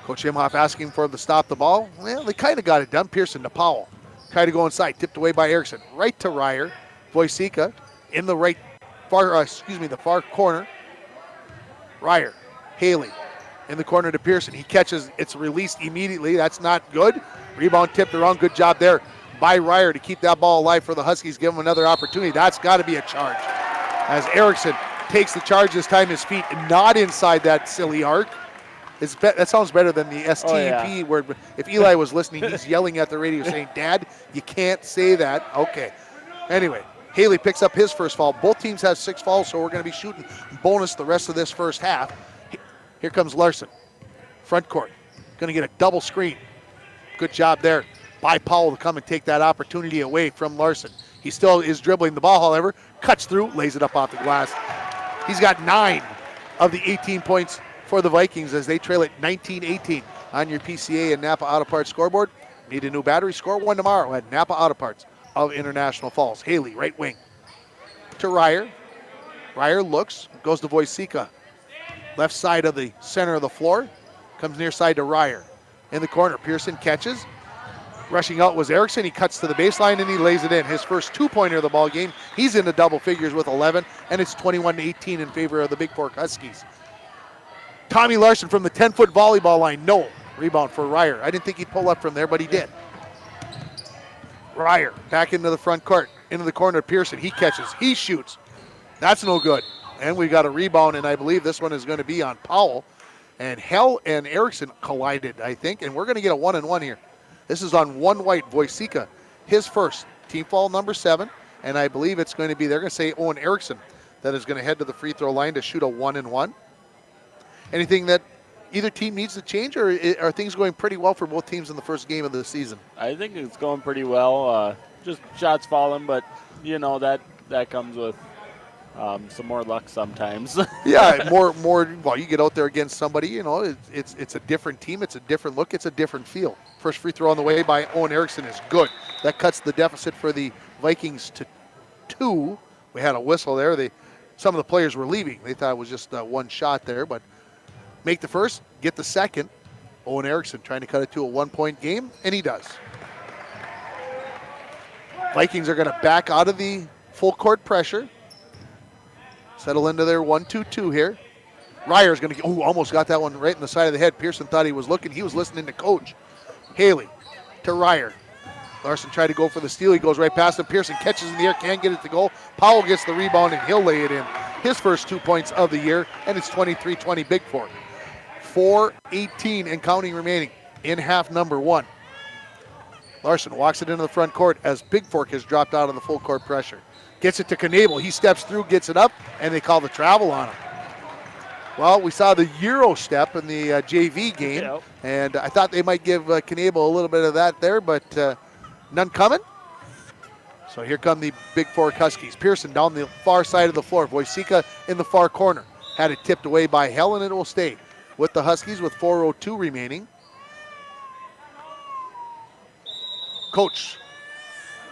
Coach Imhoff asking for the stop the ball. Well, they kind of got it done. Pearson to Powell. Tried to go inside, tipped away by Erickson. Right to Ryer. Wojcicka in the the far corner. Ryer, Haley in the corner to Pearson. He catches, it's released immediately. That's not good. Rebound tipped around. Good job there by Ryer to keep that ball alive for the Huskies. Give him another opportunity. That's got to be a charge. As Erickson takes the charge this time, his feet not inside that silly arc. That sounds better than the STP word. If Eli was listening, he's yelling at the radio saying, Dad, you can't say that. Okay. Anyway, Haley picks up his first foul. Both teams have 6 fouls, so we're going to be shooting bonus the rest of this first half. Here comes Larson. Front court. Going to get a double screen. Good job there by Powell to come and take that opportunity away from Larson. He still is dribbling the ball, however. Cuts through, lays it up off the glass. He's got 9 of the 18 points for the Vikings as they trail at 19-18 on your PCA and Napa Auto Parts scoreboard. Need a new battery? Score one tomorrow at Napa Auto Parts of International Falls. Haley, right wing to Ryer. Ryer looks, goes to Wojcicka. Left side of the center of the floor. Comes near side to Ryer. In the corner, Pearson catches. Rushing out was Erickson. He cuts to the baseline and he lays it in. His first 2-pointer of the ball game. He's in the double figures with 11, and it's 21-18 in favor of the Bigfork Huskies. Tommy Larson from the 10-foot volleyball line. No. Rebound for Ryer. I didn't think he'd pull up from there, but he did. Ryer back into the front court. Into the corner, Pearson. He catches. He shoots. That's no good. And we got a rebound, and I believe this one is going to be on Powell. And Hell and Erickson collided, I think, and we're going to get a 1-and-1 here. This is on one white. Wojcicka, his first. Team foul number 7, and I believe it's going to be, they're going to say Owen Erickson that is going to head to the free throw line to shoot a 1-and-1. Anything that either team needs to change, or are things going pretty well for both teams in the first game of the season? I think it's going pretty well. Just shots falling, but, you know, that comes with some more luck sometimes. Yeah, more. Well, you get out there against somebody, you know, it's a different team, it's a different look, it's a different feel. First free throw on the way by Owen Erickson is good. That cuts the deficit for the Vikings to 2. We had a whistle there. Some of the players were leaving. They thought it was just one shot there, but make the first, get the second. Owen Erickson trying to cut it to a 1-point game, and he does. Vikings are going to back out of the full court pressure. Settle into their 1-2-2 here. Ryer's going to, almost got that one right in the side of the head. Pearson thought he was looking. He was listening to coach. Haley to Ryer. Larson tried to go for the steal. He goes right past him. Pearson catches in the air, can't get it to go. Powell gets the rebound, and he'll lay it in. His first 2 points of the year, and it's 23-20 Bigfork. 4:18 and counting remaining in half number 1. Larson walks it into the front court as Bigfork has dropped out of the full court pressure. Gets it to Knable. He steps through, gets it up, and they call the travel on him. Well, we saw the Euro step in the JV game, and I thought they might give Knable a little bit of that there, but none coming. So here come the Bigfork Huskies. Pearson down the far side of the floor. Wojcicka in the far corner. Had it tipped away by Hell, and it will stay with the Huskies with 4:02 remaining. Coach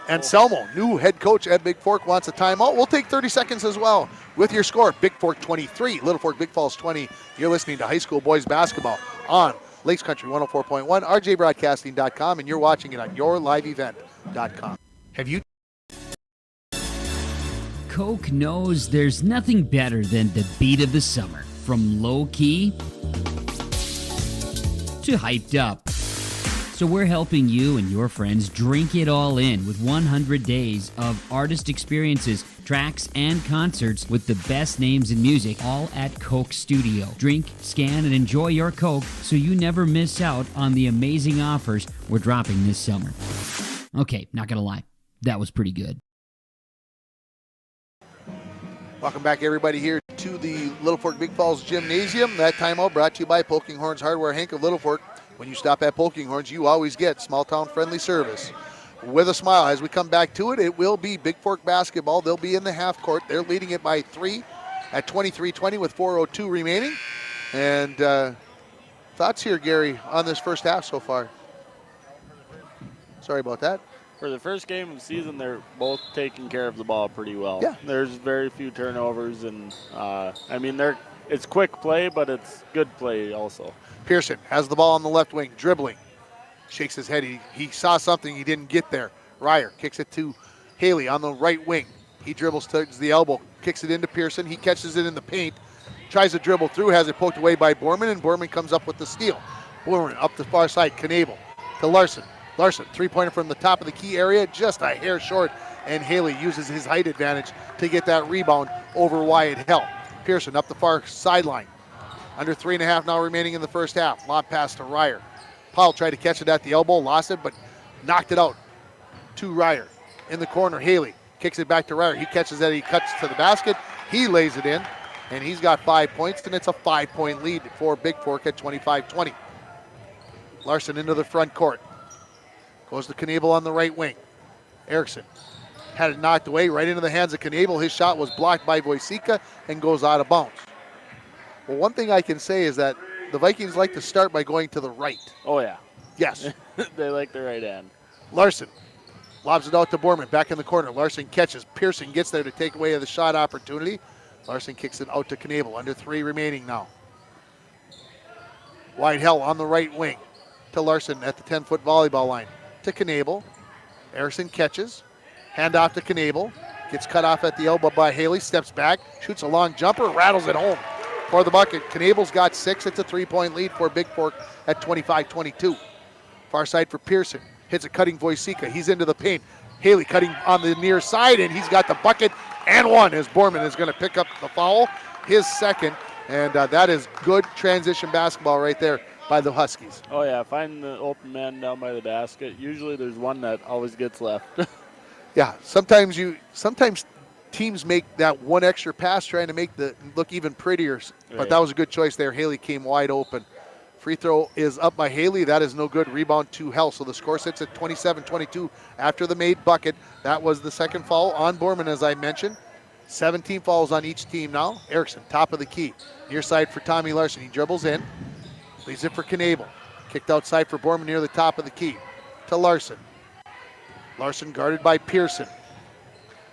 Anselmo, new head coach at Bigfork, wants a timeout. We'll take 30 seconds as well with your score. Bigfork 23, Littlefork Big Falls 20. You're listening to high school boys basketball on Lakes Country 104.1, rjbroadcasting.com, and you're watching it on yourliveevent.com. Have you? Coke knows there's nothing better than the beat of the summer. From low-key to hyped up. So we're helping you and your friends drink it all in with 100 days of artist experiences, tracks, and concerts with the best names in music, all at Coke Studio. Drink, scan, and enjoy your Coke so you never miss out on the amazing offers we're dropping this summer. Okay, not gonna lie, that was pretty good. Welcome back, everybody, here to the Littlefork Big Falls Gymnasium. That timeout brought to you by Poking Horns Hardware, Hank of Littlefork. When you stop at Poking Horns, you always get small-town friendly service. With a smile, as we come back to it, it will be Bigfork basketball. They'll be in the half court. They're leading it by 3 at 23-20 with 4:02 remaining. And thoughts here, Gary, on this first half so far? Sorry about that. For the first game of the season, they're both taking care of the ball pretty well. Yeah. There's very few turnovers, and it's quick play, but it's good play also. Pearson has the ball on the left wing, dribbling. Shakes his head. He saw something. He didn't get there. Ryer kicks it to Haley on the right wing. He dribbles towards the elbow, kicks it into Pearson. He catches it in the paint, tries to dribble through, has it poked away by Borman, and Borman comes up with the steal. Borman up the far side, Knable to Larson. Larson, three-pointer from the top of the key area, just a hair short, and Haley uses his height advantage to get that rebound over Wyatt Hell. Pearson up the far sideline. Under 3.5 now remaining in the first half. Lob pass to Ryer. Powell tried to catch it at the elbow, lost it, but knocked it out to Ryer. In the corner, Haley kicks it back to Ryer. He catches that, he cuts to the basket. He lays it in, and he's got 5 points, and it's a 5-point lead for Bigfork at 25-20. Larson into the front court. Goes to Knable on the right wing. Erickson had it knocked away right into the hands of Knable. His shot was blocked by Wojcicka and goes out of bounds. Well, one thing I can say is that the Vikings like to start by going to the right. Oh, yeah. Yes. They like the right end. Larson lobs it out to Borman. Back in the corner. Larson catches. Pearson gets there to take away the shot opportunity. Larson kicks it out to Knable. Under 3 remaining now. Wide Hell on the right wing to Larson at the 10-foot volleyball line. To Knable. Erickson catches. Hand off to Knable. Gets cut off at the elbow by Haley. Steps back. Shoots a long jumper. Rattles it home for the bucket. Knable's got 6. It's a 3-point lead for Bigfork at 25-22. Far side for Pearson. Hits a cutting Wojcicka. He's into the paint. Haley cutting on the near side, and he's got the bucket and one as Borman is going to pick up the foul. His second, and that is good transition basketball right there by the Huskies. Oh, yeah. Find the open man down by the basket. Usually there's one that always gets left. Yeah, sometimes teams make that one extra pass trying to make the look even prettier, but Right. that was a good choice there. Haley came wide open. Free throw is up by Haley. That is no good. Rebound to Hell. So the score sits at 27-22 after the made bucket. That was the second foul on Borman, as I mentioned. 17 fouls on each team now. Erickson, top of the key. Near side for Tommy Larson. He dribbles in. Leaves it for Knable. Kicked outside for Borman near the top of the key. To Larson. Larson guarded by Pearson.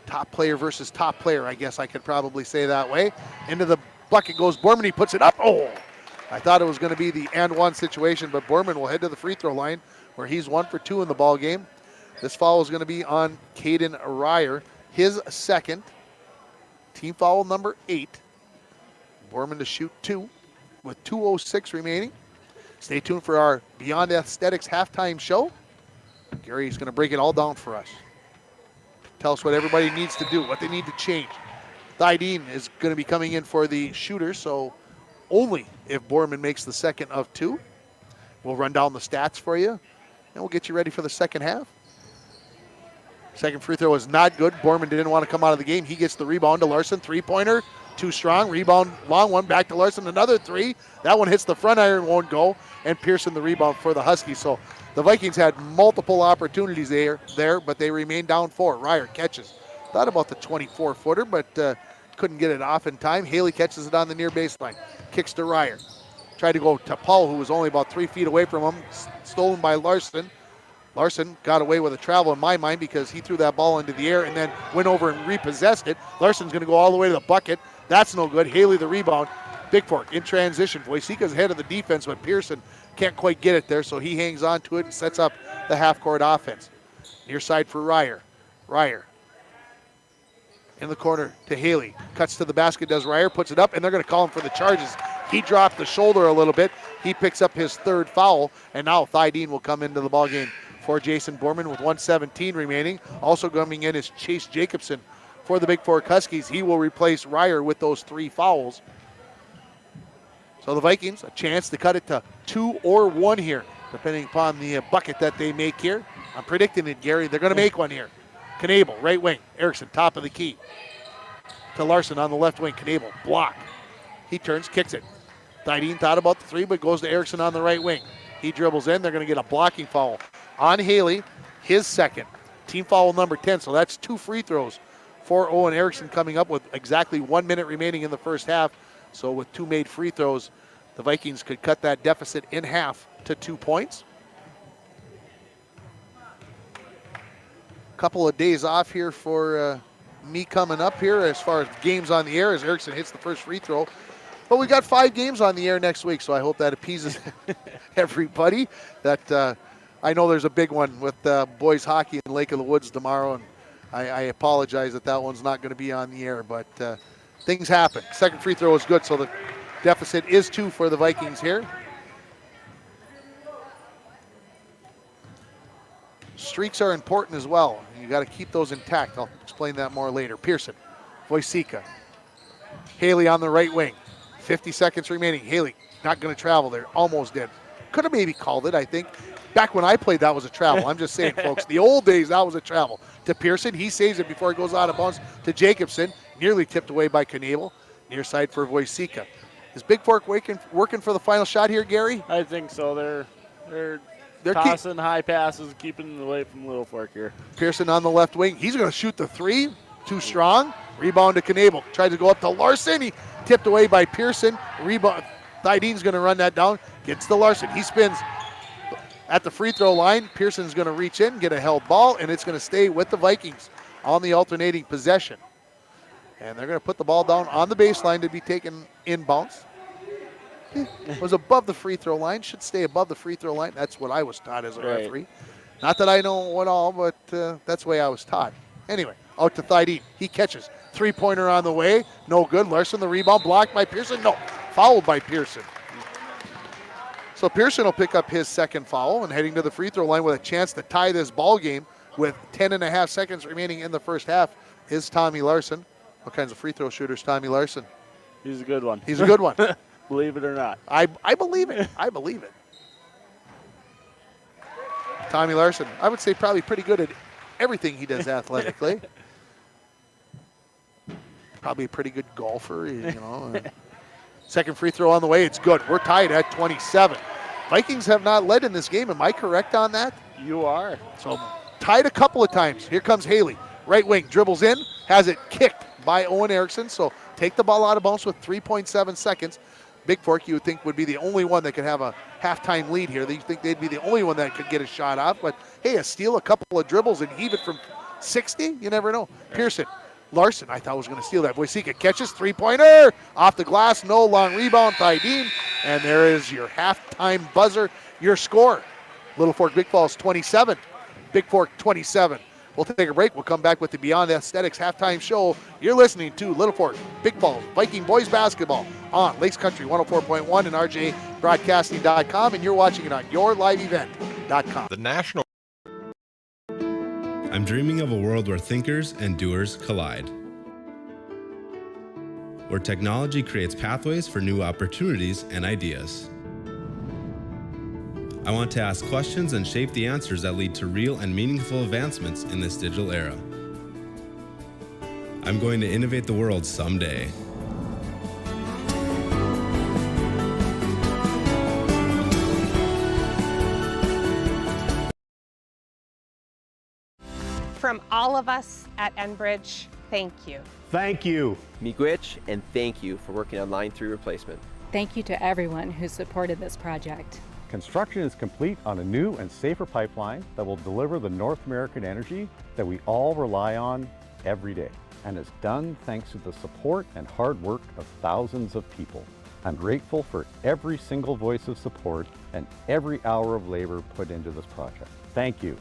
Top player versus top player, I guess I could probably say that way. Into the bucket goes Borman. He puts it up. Oh! I thought it was going to be the and one situation, but Borman will head to the free throw line where he's 1 for 2 in the ball game. This foul is going to be on Caden Ryer, his second. Team foul number 8. Borman to shoot 2 with 2:06 remaining. Stay tuned for our Beyond Aesthetics halftime show. Gary's going to break it all down for us. Tell us what everybody needs to do, what they need to change. Thydeen is going to be coming in for the shooter, so only if Borman makes the second of 2. We'll run down the stats for you, and we'll get you ready for the second half. Second free throw is not good. Borman didn't want to come out of the game. He gets the rebound to Larson. Three-pointer, too strong. Rebound, long one, back to Larson. Another 3. That one hits the front iron, won't go. And Pearson the rebound for the Huskies. So the Vikings had multiple opportunities there, but they remained down 4. Ryer catches. Thought about the 24-footer, but couldn't get it off in time. Haley catches it on the near baseline. Kicks to Ryer. Tried to go to Paul, who was only about 3 feet away from him. Stolen by Larson. Larson got away with a travel in my mind because he threw that ball into the air and then went over and repossessed it. Larson's going to go all the way to the bucket. That's no good. Haley the rebound. Bigfork in transition. Voisika's ahead of the defense, but Pearson can't quite get it there, so he hangs on to it and sets up the half-court offense. Near side for Ryer. Ryer in the corner to Haley. Cuts to the basket, does Ryer, puts it up, and they're going to call him for the charges. He dropped the shoulder a little bit. He picks up his 3rd foul, and now Thydeen will come into the ballgame for Jason Borman with 1:17 remaining. Also coming in is Chase Jacobson for the Bigfork Huskies. He will replace Ryer with those 3 fouls. So the Vikings, a chance to cut it to 2 or 1 here, depending upon the bucket that they make here. I'm predicting it, Gary. They're going to make one here. Knable, right wing. Erickson, top of the key. To Larson on the left wing. Knable, block. He turns, kicks it. Thydeen thought about the 3, but goes to Erickson on the right wing. He dribbles in. They're going to get a blocking foul on Haley, his second. Team foul number 10, so that's 2 free throws for Owen Erickson coming up with exactly 1 minute remaining in the first half. So with 2 made free throws, the Vikings could cut that deficit in half to 2 points. Couple of days off here for me coming up here as far as games on the air as Erickson hits the first free throw. But we got 5 games on the air next week, so I hope that appeases everybody. That I know there's a big one with boys hockey in Lake of the Woods tomorrow, and I apologize that one's not going to be on the air, but things happen. Second free throw is good, so the deficit is 2 for the Vikings here. Streaks are important as well. You got to keep those intact. I'll explain that more later. Pearson, Voisika, Haley on the right wing. 50 seconds remaining. Haley not going to travel there. Almost did. Could have maybe called it, I think. Back when I played, that was a travel. I'm just saying, folks. The old days, that was a travel. To Pearson, he saves it before it goes out of bounds to Jacobson. Nearly tipped away by Knable. Near side for Voisika. Is Bigfork working for the final shot here, Gary? I think so. They're tossing high passes, keeping it away from Littlefork here. Pearson on the left wing. He's going to shoot the 3. Too strong. Rebound to Knable. Tried to go up to Larson. He tipped away by Pearson. Rebound. Thydeen's going to run that down. Gets to Larson. He spins at the free throw line. Pearson's going to reach in, get a held ball, and it's going to stay with the Vikings on the alternating possession. And they're going to put the ball down on the baseline to be taken inbounds. It was above the free throw line. Should stay above the free throw line. That's what I was taught as a referee. Not that I know what all, but that's the way I was taught. Anyway, out to Thydeen. He catches. 3-pointer on the way. No good. Larson the rebound. Blocked by Pearson. No. Fouled by Pearson. So Pearson will pick up his second foul and heading to the free throw line with a chance to tie this ball game with 10.5 seconds remaining in the first half is Tommy Larson. What kinds of free throw shooters, Tommy Larson? He's a good one. He's a good one. Believe it or not. I believe it. I believe it. Tommy Larson, I would say probably pretty good at everything he does athletically. Probably a pretty good golfer, you know. Second free throw on the way. It's good. We're tied at 27. Vikings have not led in this game. Am I correct on that? You are. So tied a couple of times. Here comes Haley. Right wing. Dribbles in. Has it kicked by Owen Erickson. So take the ball out of bounds with 3.7 seconds. Bigfork, you would think, would be the only one that could have a halftime lead here. You think they'd be the only one that could get a shot off. But, hey, a steal, a couple of dribbles, and heave it from 60? You never know. Pearson. Larson, I thought was going to steal that. Voisika catches, 3-pointer. Off the glass, no long rebound. Thydeen. And there is your halftime buzzer, your score. Littlefork Big Falls 27. Bigfork 27. We'll take a break. We'll come back with the Beyond Aesthetics halftime show. You're listening to Littlefork Big Falls Viking Boys Basketball on Lakes Country 104.1 and RJBroadcasting.com, and you're watching it on yourliveevent.com. The National. I'm dreaming of a world where thinkers and doers collide, where technology creates pathways for new opportunities and ideas. I want to ask questions and shape the answers that lead to real and meaningful advancements in this digital era. I'm going to innovate the world someday. From all of us at Enbridge, thank you. Thank you. Miigwech, and thank you for working on Line 3 replacement. Thank you to everyone who supported this project. Construction is complete on a new and safer pipeline that will deliver the North American energy that we all rely on every day. And it's done thanks to the support and hard work of thousands of people. I'm grateful for every single voice of support and every hour of labor put into this project. Thank you.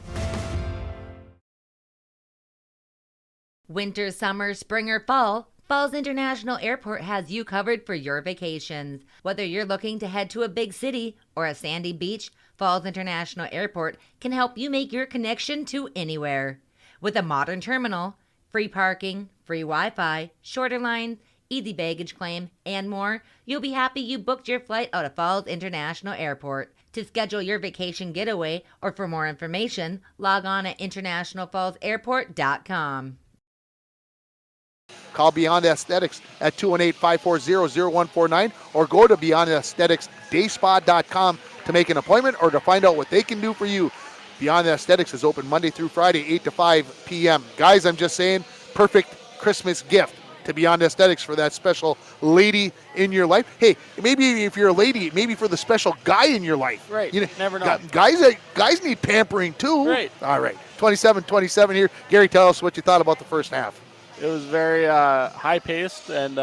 Winter, summer, spring, or fall, Falls International Airport has you covered for your vacations. Whether you're looking to head to a big city or a sandy beach, Falls International Airport can help you make your connection to anywhere. With a modern terminal, free parking, free Wi-Fi, shorter lines, easy baggage claim, and more, you'll be happy you booked your flight out of Falls International Airport. To schedule your vacation getaway or for more information, log on at internationalfallsairport.com. Call Beyond Aesthetics at 218-540-0149 or go to beyondaestheticsdayspa.com to make an appointment or to find out what they can do for you. Beyond Aesthetics is open Monday through Friday, 8 to 5 p.m. Guys, I'm just saying, perfect Christmas gift to Beyond Aesthetics for that special lady in your life. Hey, maybe if you're a lady, maybe for the special guy in your life. Right, you never know. Guys need pampering too. Right. All right, 27-27 here. Gary, tell us what you thought about the first half. It was very high-paced, and,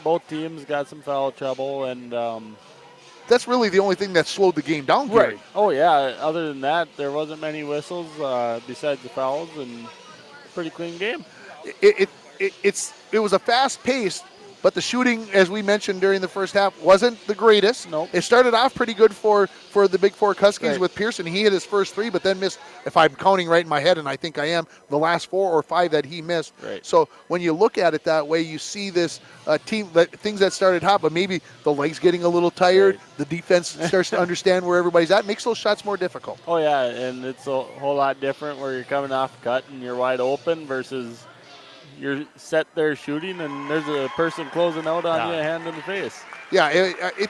both teams got some foul trouble, and that's really the only thing that slowed the game down, Gary. Right. Oh, yeah. Other than that, there wasn't many whistles besides the fouls, and pretty clean game. It was a fast-paced, but the shooting, as we mentioned during the first half, wasn't the greatest. Nope. It started off pretty good for the Bigfork Huskies right. with Pearson. He hit his first three, but then missed, if I'm counting right in my head, and I think I am, the last 4 or 5 that he missed. Right. So when you look at it that way, you see this team, things that started hot, but maybe the legs getting a little tired, right. the defense starts to understand where everybody's at, makes those shots more difficult. Oh, yeah, and it's a whole lot different where you're coming off cut and you're wide open versus you're set there shooting and there's a person closing out on you, a hand in the face. Yeah,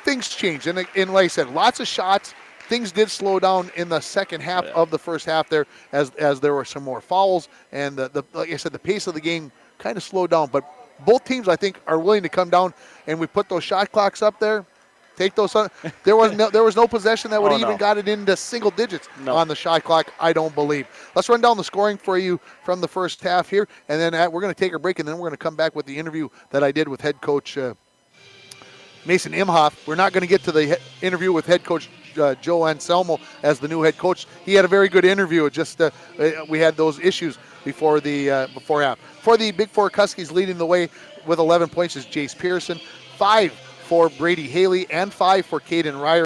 things changed. And like I said, lots of shots. Things did slow down in the second half of the first half there as there were some more fouls. And, like I said, the pace of the game kind of slowed down. But both teams, I think, are willing to come down, and we put those shot clocks up there. Take those. There was no possession that would have even got it into single digits on the shot clock, I don't believe. Let's run down the scoring for you from the first half here, and then we're going to take a break, and then we're going to come back with the interview that I did with head coach Mason Imhoff. We're not going to get to the interview with head coach Joe Anselmo as the new head coach. He had a very good interview. Just we had those issues before half. For the Bigfork Huskies, leading the way with 11 points is Jace Pearson. 5 for Brady Haley and 5 for Caden Ryer.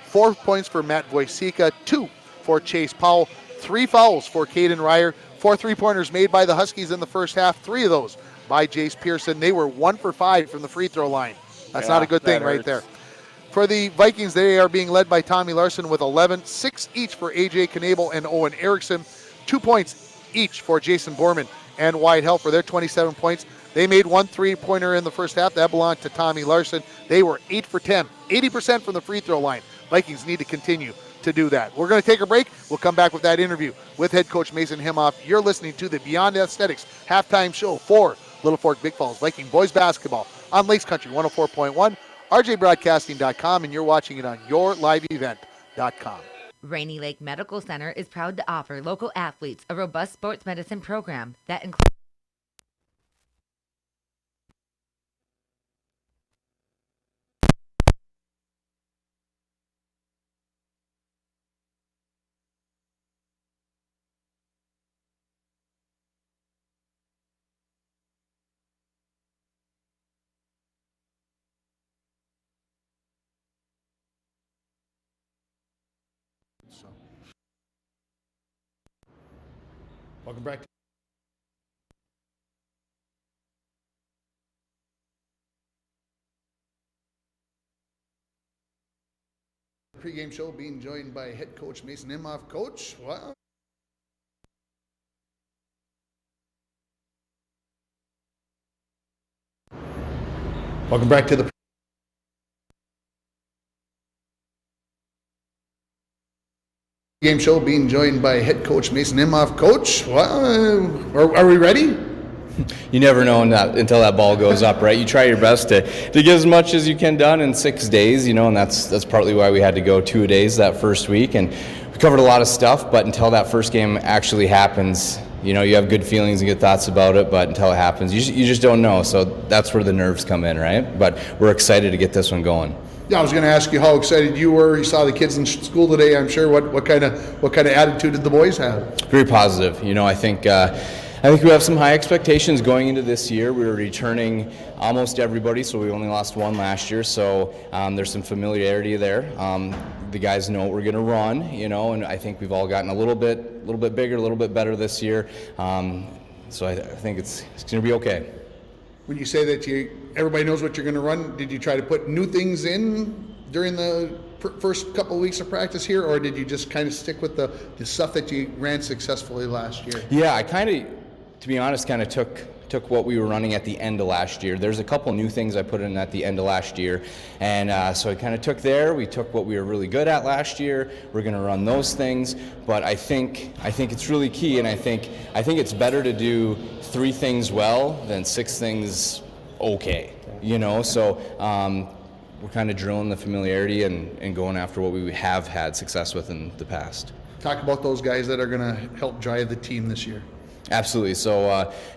4 points for Matt Wojcika, 2 for Chase Powell. 3 fouls for Caden Ryer. 4 3-pointers made by the Huskies in the first half. 3 of those by Jace Pearson. They were 1 for 5 from the free throw line. That's not a good thing right there. For the Vikings, they are being led by Tommy Larson with 11, 6 each for A.J. Knable and Owen Erickson, 2 points each for Jason Borman and Wyatt Hell for their 27 points. They made 1 3-pointer in the first half. That belonged to Tommy Larson. They were 8 for 10, 80% from the free throw line. Vikings need to continue to do that. We're going to take a break. We'll come back with that interview with head coach Mason Imhoff. You're listening to the Beyond Aesthetics halftime show for Littlefork Big Falls Viking boys basketball on Lakes Country 104.1, RJBroadcasting.com, and you're watching it on yourliveevent.com. Rainy Lake Medical Center is proud to offer local athletes a robust sports medicine program that includes Welcome back. Pregame show being joined by head coach Mason Imhoff. Coach, wow. Welcome back to the game show being joined by head coach Mason Imhoff. Coach, are we ready? You never know until that ball goes up, right? You try your best to get as much as you can done in 6 days, and that's partly why we had to go 2 days that first week. And we covered a lot of stuff, but until that first game actually happens, you have good feelings and good thoughts about it, but until it happens, you just don't know. So that's where the nerves come in, right? But we're excited to get this one going. Yeah, I was going to ask you how excited you were. You saw the kids in school today. I'm sure. What kind of attitude did the boys have? Very positive. I think we have some high expectations going into this year. We were returning almost everybody, so we only lost one last year. So there's some familiarity there. The guys know what we're going to run, and I think we've all gotten a little bit bigger, a little bit better this year. So I think it's going to be okay. When you say that everybody knows what you're going to run, did you try to put new things in during the first couple of weeks of practice here, or did you just kind of stick with the stuff that you ran successfully last year? Yeah, I to be honest, took what we were running at the end of last year. There's a couple new things I put in at the end of last year, and so I kind of took there. We took what we were really good at last year. We're going to run those things, but I think it's really key, and I think it's better to do 3 things well than 6 things okay. So we're kind of drilling the familiarity and going after what we have had success with in the past. Talk about those guys that are going to help drive the team this year. Absolutely. So,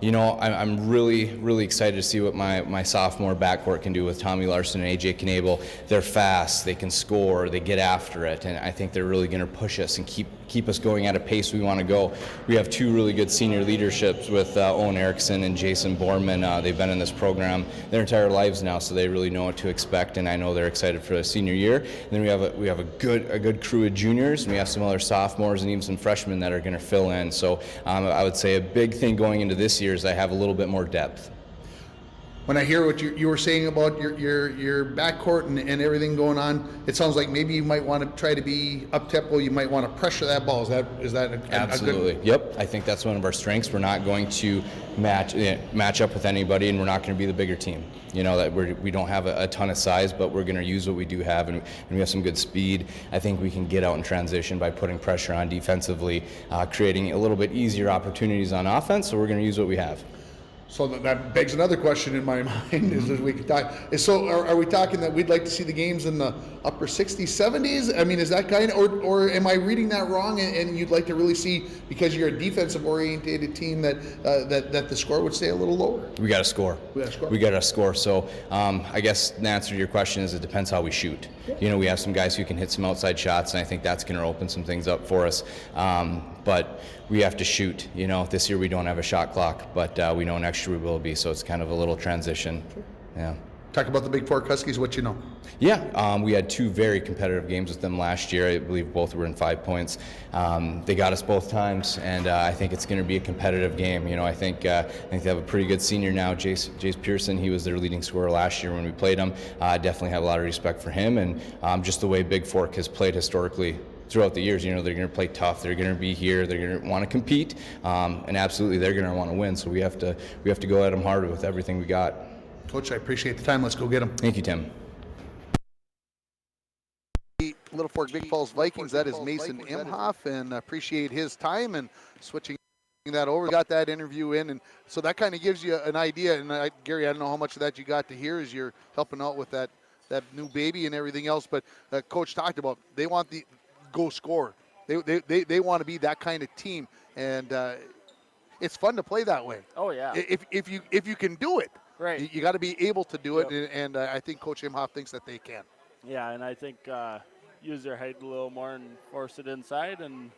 I'm really, really excited to see what my sophomore backcourt can do with Tommy Larson and AJ Knabel. They're fast, they can score, they get after it, and I think they're really going to push us and keep us going at a pace we want to go. We have 2 really good senior leaderships with Owen Erickson and Jason Borman. They've been in this program their entire lives now, so they really know what to expect, and I know they're excited for the senior year. And then we have a good crew of juniors, and we have some other sophomores and even some freshmen that are going to fill in. So I would say a big thing going into this year is I have a little bit more depth. When I hear what you were saying about your backcourt and everything going on, it sounds like maybe you might want to try to be up tempo. You might want to pressure that ball. Is that absolutely? A good... Yep. I think that's one of our strengths. We're not going to match up with anybody, and we're not going to be the bigger team. That we don't have a ton of size, but we're going to use what we do have, and we have some good speed. I think we can get out in transition by putting pressure on defensively, creating a little bit easier opportunities on offense. So we're going to use what we have. So that begs another question in my mind is we could talk. So are we talking that we'd like to see the games in the upper 60s, 70s? I mean, is that kind of, or am I reading that wrong? And you'd like to really see, because you're a defensive-oriented team, that the score would stay a little lower? We got to score. We got to score. So I guess the answer to your question is it depends how we shoot. We have some guys who can hit some outside shots, and I think that's going to open some things up for us. But we have to shoot. This year we don't have a shot clock, but we know next year we will be, so it's kind of a little transition. Yeah. Talk about the Bigfork Huskies, what you know. Yeah, we had 2 very competitive games with them last year. I believe both were in 5 points. They got us both times, and I think it's going to be a competitive game. I think they have a pretty good senior now, Jace Pearson. He was their leading scorer last year when we played him. I definitely have a lot of respect for him, and just the way Bigfork has played historically throughout the years. They're going to play tough. They're going to be here. They're going to want to compete, and absolutely they're going to want to win. So we have to go at them hard with everything we got. Coach, I appreciate the time. Let's go get them. Thank you, Tim. Littlefork Big Falls Vikings. That is Mason Imhoff, and appreciate his time and switching that over. Got that interview in, and so that kind of gives you an idea. And Gary, I don't know how much of that you got to hear as you're helping out with that new baby and everything else. But Coach talked about they want the go score. They want to be that kind of team, and it's fun to play that way. Oh yeah. If you can do it, right, you got to be able to do it, and I think Coach Imhoff thinks that they can. Yeah, and I think use their height a little more and force it inside, and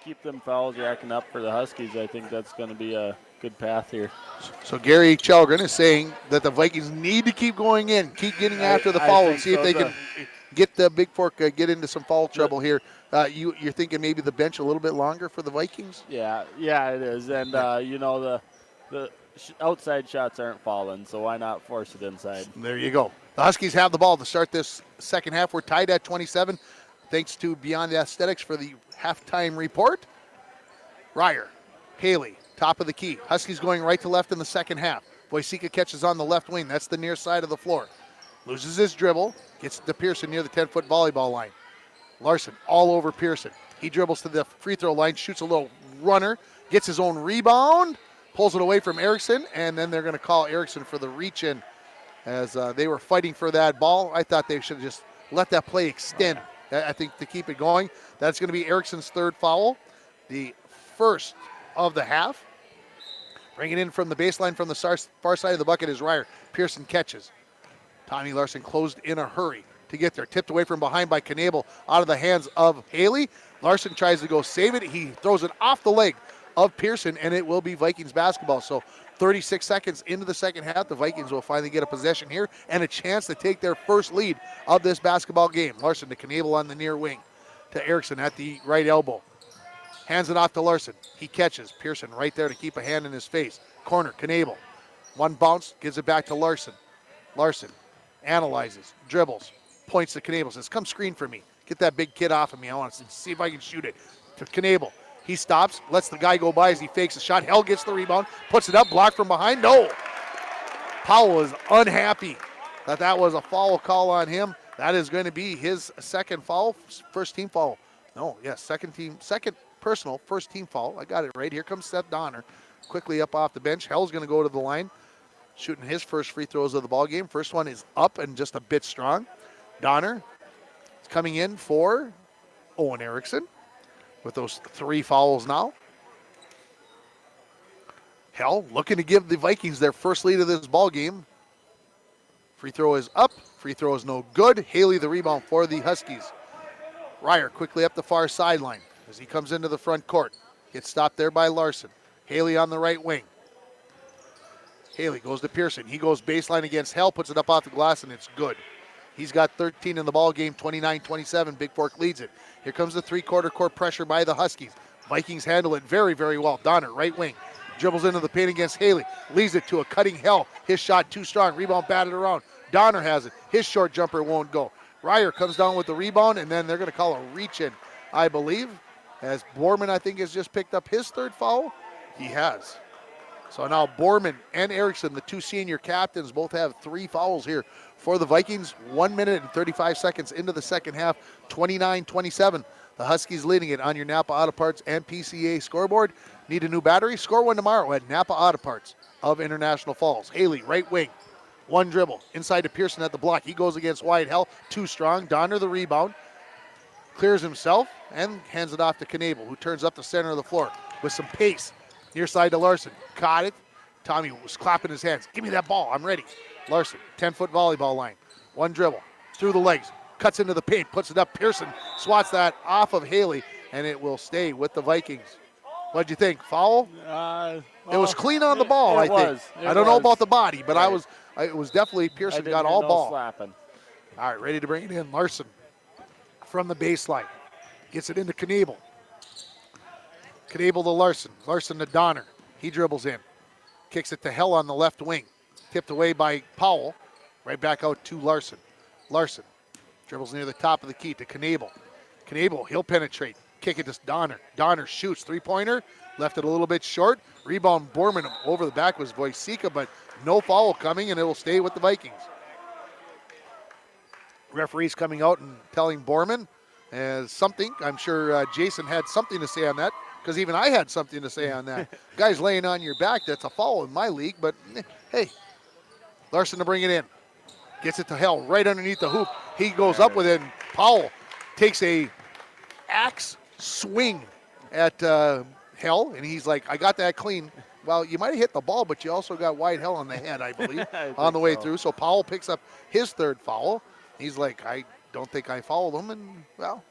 keep them fouls racking up for the Huskies. I think that's going to be a good path here. So Gary Chalgren is saying that the Vikings need to keep going in, keep getting after the foul, and see if they can get the Bigfork get into some foul trouble here. You're thinking maybe the bench a little bit longer for the Vikings? Yeah, it is. And, the outside shots aren't falling, so why not force it inside? There you go. The Huskies have the ball to start this second half. We're tied at 27. Thanks to Beyond the Aesthetics for the halftime report. Ryer, Haley, top of the key. Huskies going right to left in the second half. Voisica catches on the left wing. That's the near side of the floor. Loses his dribble. Gets to Pearson near the 10-foot volleyball line. Larson all over Pearson. He dribbles to the free throw line, shoots a little runner, gets his own rebound, pulls it away from Erickson, and then they're going to call Erickson for the reach-in as they were fighting for that ball. I thought they should have just let that play extend, I think, to keep it going. That's going to be Erickson's third foul, the first of the half. Bringing in from the baseline from the far side of the bucket is Ryer. Pearson catches. Tommy Larson closed in a hurry to get there. Tipped away from behind by Knabel out of the hands of Haley. Larson tries to go save it. He throws it off the leg of Pearson, and it will be Vikings basketball. So 36 seconds into the second half, the Vikings will finally get a possession here and a chance to take their first lead of this basketball game. Larson to Knabel on the near wing. To Erickson at the right elbow. Hands it off to Larson. He catches. Pearson right there to keep a hand in his face. Corner, Knabel. One bounce, gives it back to Larson. Larson analyzes, dribbles, points to Knabel, says, come screen for me. Get that big kid off of me. I want to see if I can shoot it. To Knabel. He stops, lets the guy go by as he fakes a shot. Hell gets the rebound, puts it up, blocked from behind. No. Powell is unhappy that was a foul call on him. That is going to be his second foul, first team foul. No, yes, second personal, first team foul. I got it right. Here comes Seth Donner, quickly up off the bench. Hell's going to go to the line, shooting his first free throws of the ball game. First one is up and just a bit strong. Donner is coming in for Owen Erickson with those 3 fouls now. Hell looking to give the Vikings their first lead of this ball game. Free throw is up. Free throw is no good. Haley the rebound for the Huskies. Ryer quickly up the far sideline as he comes into the front court. Gets stopped there by Larson. Haley on the right wing. Haley goes to Pearson. He goes baseline against Hell, puts it up off the glass, and it's good. He's got 13 in the ball game, 29-27. Bigfork leads it. Here comes the three-quarter court pressure by the Huskies. Vikings handle it very, very well. Donner, right wing. Dribbles into the paint against Haley. Leaves it to a cutting Hell. His shot too strong. Rebound batted around. Donner has it. His short jumper won't go. Ryer comes down with the rebound, and then they're going to call a reach-in, I believe, as Borman, I think, has just picked up his third foul. He has. So now Borman and Erickson, the 2 senior captains, both have 3 fouls here for the Vikings. 1 minute and 35 seconds into the second half, 29-27. The Huskies leading it on your Napa Auto Parts and PCA scoreboard. Need a new battery? Score one tomorrow at Napa Auto Parts of International Falls. Haley, right wing. One dribble. Inside to Pearson at the block. He goes against Wyatt Hell. Too strong. Donner the rebound. Clears himself and hands it off to Knabel, who turns up the center of the floor with some pace. Near side to Larson. Caught it. Tommy was clapping his hands. Give me that ball. I'm ready. Larson, 10-foot volleyball line. One dribble. Through the legs. Cuts into the paint. Puts it up. Pearson swats that off of Haley, and it will stay with the Vikings. What'd you think? Foul? It was clean on the ball, I think. I don't know about the body, but right. It was definitely Pearson got all ball. Slapping. All right, ready to bring it in. Larson from the baseline. Gets it into Knabel. Knabel to Larson. Larson to Donner. He dribbles in. Kicks it to Hell on the left wing. Tipped away by Powell. Right back out to Larson. Larson dribbles near the top of the key to Knabel. Knabel, he'll penetrate. Kick it to Donner. Donner shoots. Three-pointer. Left it a little bit short. Rebound Borman over the back was Voisica, but no foul coming, and it will stay with the Vikings. Referees coming out and telling Borman something. I'm sure Jason had something to say on that, because even I had something to say on that. Guys laying on your back, that's a foul in my league, but hey. Larson to bring it in. Gets it to Hell right underneath the hoop. He goes up with it, and Powell takes a axe swing at Hell, and he's like, I got that clean. Well, you might have hit the ball, but you also got Wyatt Hell on the head, I believe, on the way through. So Powell picks up his third foul. He's like, I don't think I fouled him, and, well,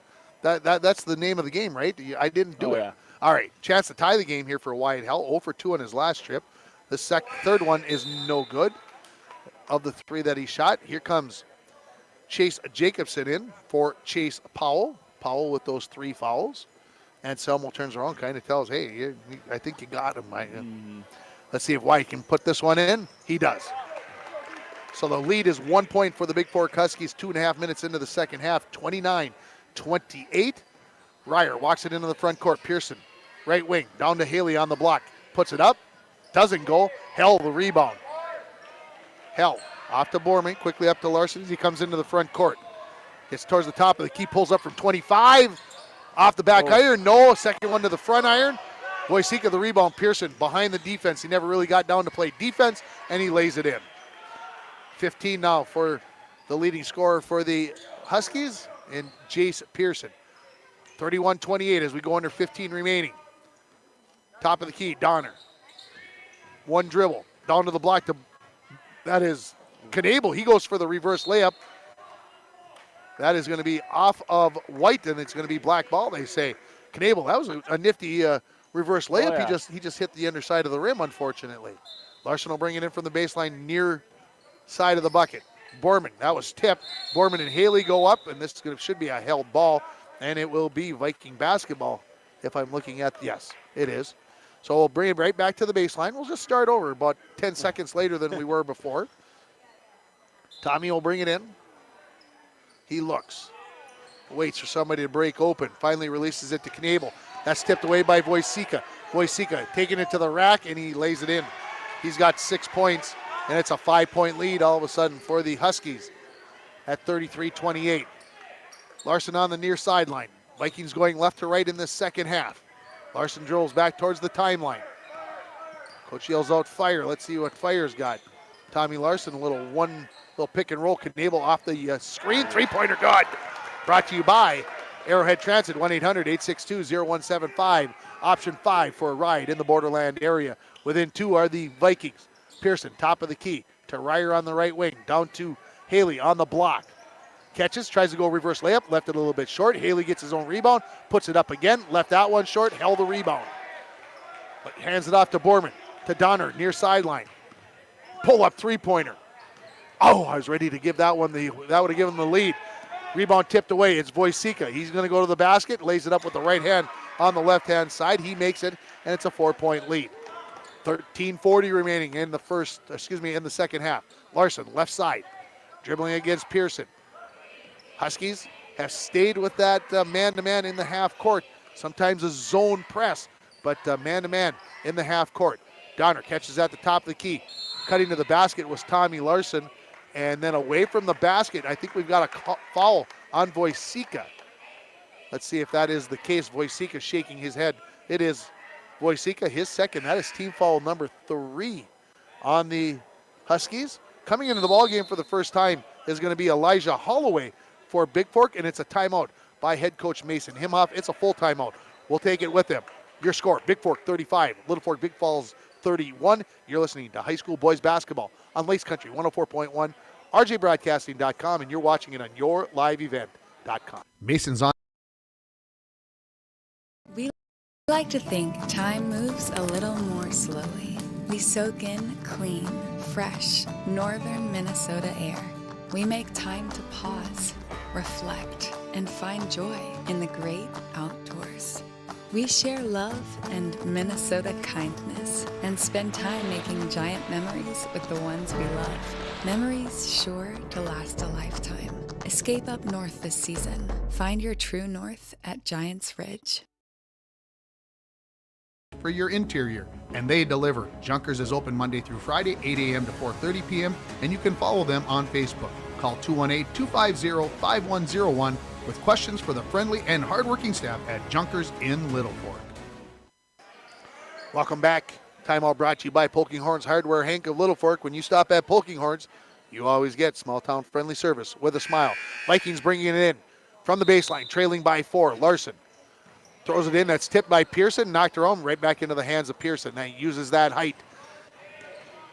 that's the name of the game, right? I didn't do it. Yeah. All right, chance to tie the game here for Wyatt Hell. 0 for 2 on his last trip. The third one is no good of the 3 that he shot. Here comes Chase Jacobson in for Chase Powell. Powell with those 3 fouls. Anselmo turns around, kind of tells, hey, I think you got him. Let's see if White can put this one in. He does. So the lead is 1 point for the Bigfork Huskies, 2.5 minutes into the second half, 29-28. Ryer walks it into the front court. Pearson, right wing, down to Haley on the block. Puts it up, doesn't go. Hell, the rebound. Hell, off to Borman, quickly up to Larson as he comes into the front court. Gets towards the top of the key, pulls up from 25. Off the back iron, no. Second one to the front iron. Wojcicka the rebound. Pearson behind the defense. He never really got down to play defense, and he lays it in. 15 now for the leading scorer for the Huskies, and Jace Pearson. 31-28 as we go under 15 remaining. Top of the key, Donner. One dribble, down to the block. That is Knable. He goes for the reverse layup. That is going to be off of White, and it's going to be black ball, they say. Knable, that was a nifty reverse layup. He just hit the underside of the rim, unfortunately. Larson will bring it in from the baseline near side of the bucket. Borman, that was tipped. Borman and Haley go up, and this should be a held ball, and it will be Viking basketball if I'm looking at, yes, it is. So we'll bring it right back to the baseline. We'll just start over about 10 seconds later than we were before. Tommy will bring it in. He looks, waits for somebody to break open, finally releases it to Knable. That's tipped away by Wojcicka. Wojcicka taking it to the rack, and he lays it in. He's got 6 points, and it's a 5-point lead all of a sudden for the Huskies at 33-28. Larson on the near sideline. Vikings going left to right in this second half. Larson drills back towards the timeline. Coach yells out fire. Let's see what Fire's got. Tommy Larson, a little pick and roll. Knable off the screen. Three-pointer good. Brought to you by Arrowhead Transit, 1-800-862-0175. Option 5 for a ride in the Borderland area. Within 2 are the Vikings. Pearson, top of the key, to Ryer on the right wing. Down to Haley on the block. Catches, tries to go reverse layup, left it a little bit short. Haley gets his own rebound, puts it up again, left that one short, held the rebound. But hands it off to Borman, to Donner, near sideline. Pull up three-pointer. Oh, I was ready to give that one that would have given the lead. Rebound tipped away. It's Wojcicka. He's going to go to the basket, lays it up with the right hand on the left-hand side. He makes it, and it's a 4-point lead. 13:40 remaining in the second half. Larson, left side, dribbling against Pearson. Huskies have stayed with that man-to-man in the half court. Sometimes a zone press, but man-to-man in the half court. Donner catches at the top of the key. Cutting to the basket was Tommy Larson. And then away from the basket, I think we've got a foul on Wojcicka. Let's see if that is the case. Wojcicka shaking his head. It is Wojcicka, his second. That is team foul number 3 on the Huskies. Coming into the ballgame for the first time is going to be Elijah Holloway for Bigfork, and it's a timeout by head coach Mason Himhoff. It's a full timeout. We'll take it with him. Your score, Bigfork 35, Littlefork Big Falls 31. You're listening to high school boys basketball on Lakes Country 104.1, rjbroadcasting.com, and you're watching it on yourliveevent.com. Mason's on. We like to think time moves a little more slowly. We soak in clean, fresh, northern Minnesota air. We make time to pause, reflect, and find joy in the great outdoors. We share love and Minnesota kindness and spend time making giant memories with the ones we love. Memories sure to last a lifetime. Escape up north this season. Find your true north at Giants Ridge. For your interior, and they deliver. Junkers is open Monday through Friday, 8 a.m. to 4:30 p.m., and you can follow them on Facebook. Call 218-250-5101 with questions for the friendly and hardworking staff at Junkers in Littlefork. Welcome back. Timeout brought to you by Poking Horns Hardware, Hank of Littlefork. When you stop at Poking Horns, you always get small town friendly service with a smile. Vikings bringing it in from the baseline, trailing by 4. Larson throws it in. That's tipped by Pearson. Knocked her home right back into the hands of Pearson. Now he uses that height.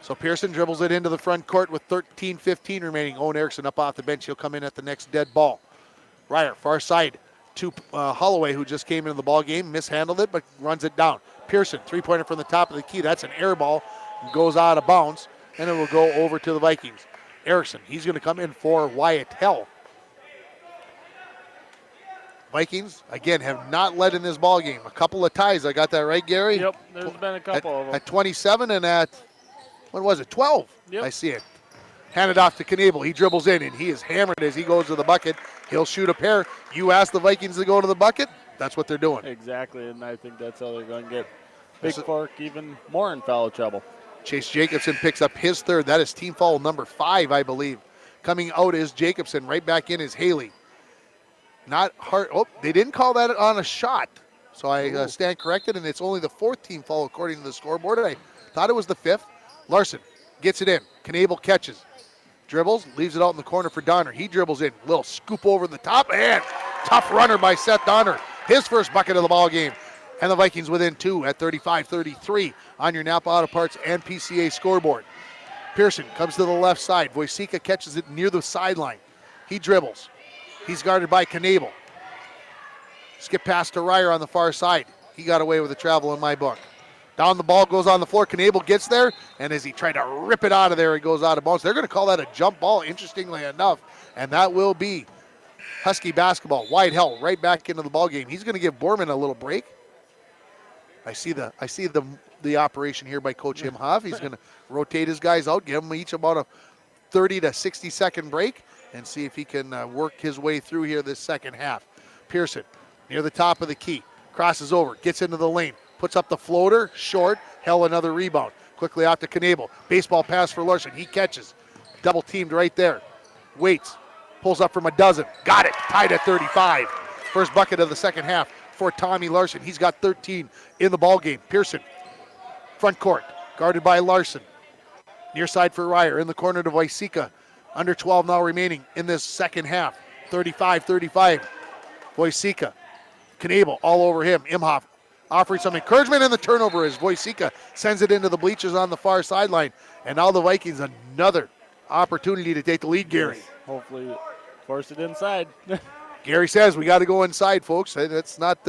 So Pearson dribbles it into the front court with 13:15 remaining. Owen Erickson up off the bench. He'll come in at the next dead ball. Ryer, far side to Holloway, who just came into the ball game, mishandled it, but runs it down. Pearson, three-pointer from the top of the key. That's an air ball. Goes out of bounds, and it will go over to the Vikings. Erickson, he's going to come in for Wyatt Hell. Vikings, again, have not led in this ball game. A couple of ties. I got that right, Gary? Yep, there's been a couple of them. At 27 and at, what was it, 12? Yep. I see it. Handed off to Knebel. He dribbles in, and he is hammered as he goes to the bucket. He'll shoot a pair. You ask the Vikings to go to the bucket, that's what they're doing. Exactly, and I think that's how they're going to get Bigfork even more in foul trouble. Chase Jacobson picks up his third. That is team foul number 5, I believe. Coming out is Jacobson. Right back in is Haley. Not hard. Oh, they didn't call that on a shot. So I stand corrected, and it's only the 4th team foul according to the scoreboard. I thought it was the 5th. Larson gets it in. Knebel catches. Dribbles, leaves it out in the corner for Donner. He dribbles in. Little scoop over the top, and tough runner by Seth Donner. His first bucket of the ball game. And the Vikings within 2 at 35-33 on your Napa Auto Parts and PCA scoreboard. Pearson comes to the left side. Wojcicka catches it near the sideline. He dribbles. He's guarded by Knebel. Skip pass to Ryer on the far side. He got away with the travel in my book. Down the ball goes on the floor. Knebel gets there, and as he tried to rip it out of there, it goes out of bounds. They're going to call that a jump ball, interestingly enough, and that will be Husky basketball. Wide hell right back into the ball game. He's going to give Borman a little break. I see the operation here by Coach Imhoff. He's going to rotate his guys out, give them each about a 30 to 60 second break, and see if he can work his way through here this second half. Pearson near the top of the key, crosses over, gets into the lane, puts up the floater, short, Hell another rebound. Quickly out to Knebel. Baseball pass for Larson. He catches. Double teamed right there. Waits. Pulls up from a dozen. Got it. Tied at 35. First bucket of the second half for Tommy Larson. He's got 13 in the ball game. Pearson, front court, guarded by Larson. Near side for Ryer. In the corner to Wojcicka. Under 12 now remaining in this second half. 35-35. Wojcicka. Knebel all over him. Imhoff offering some encouragement, and the turnover as Wojcicka sends it into the bleachers on the far sideline. And now the Vikings another opportunity to take the lead, Gary. Yes, hopefully force it inside. Gary says we got to go inside, folks. That's not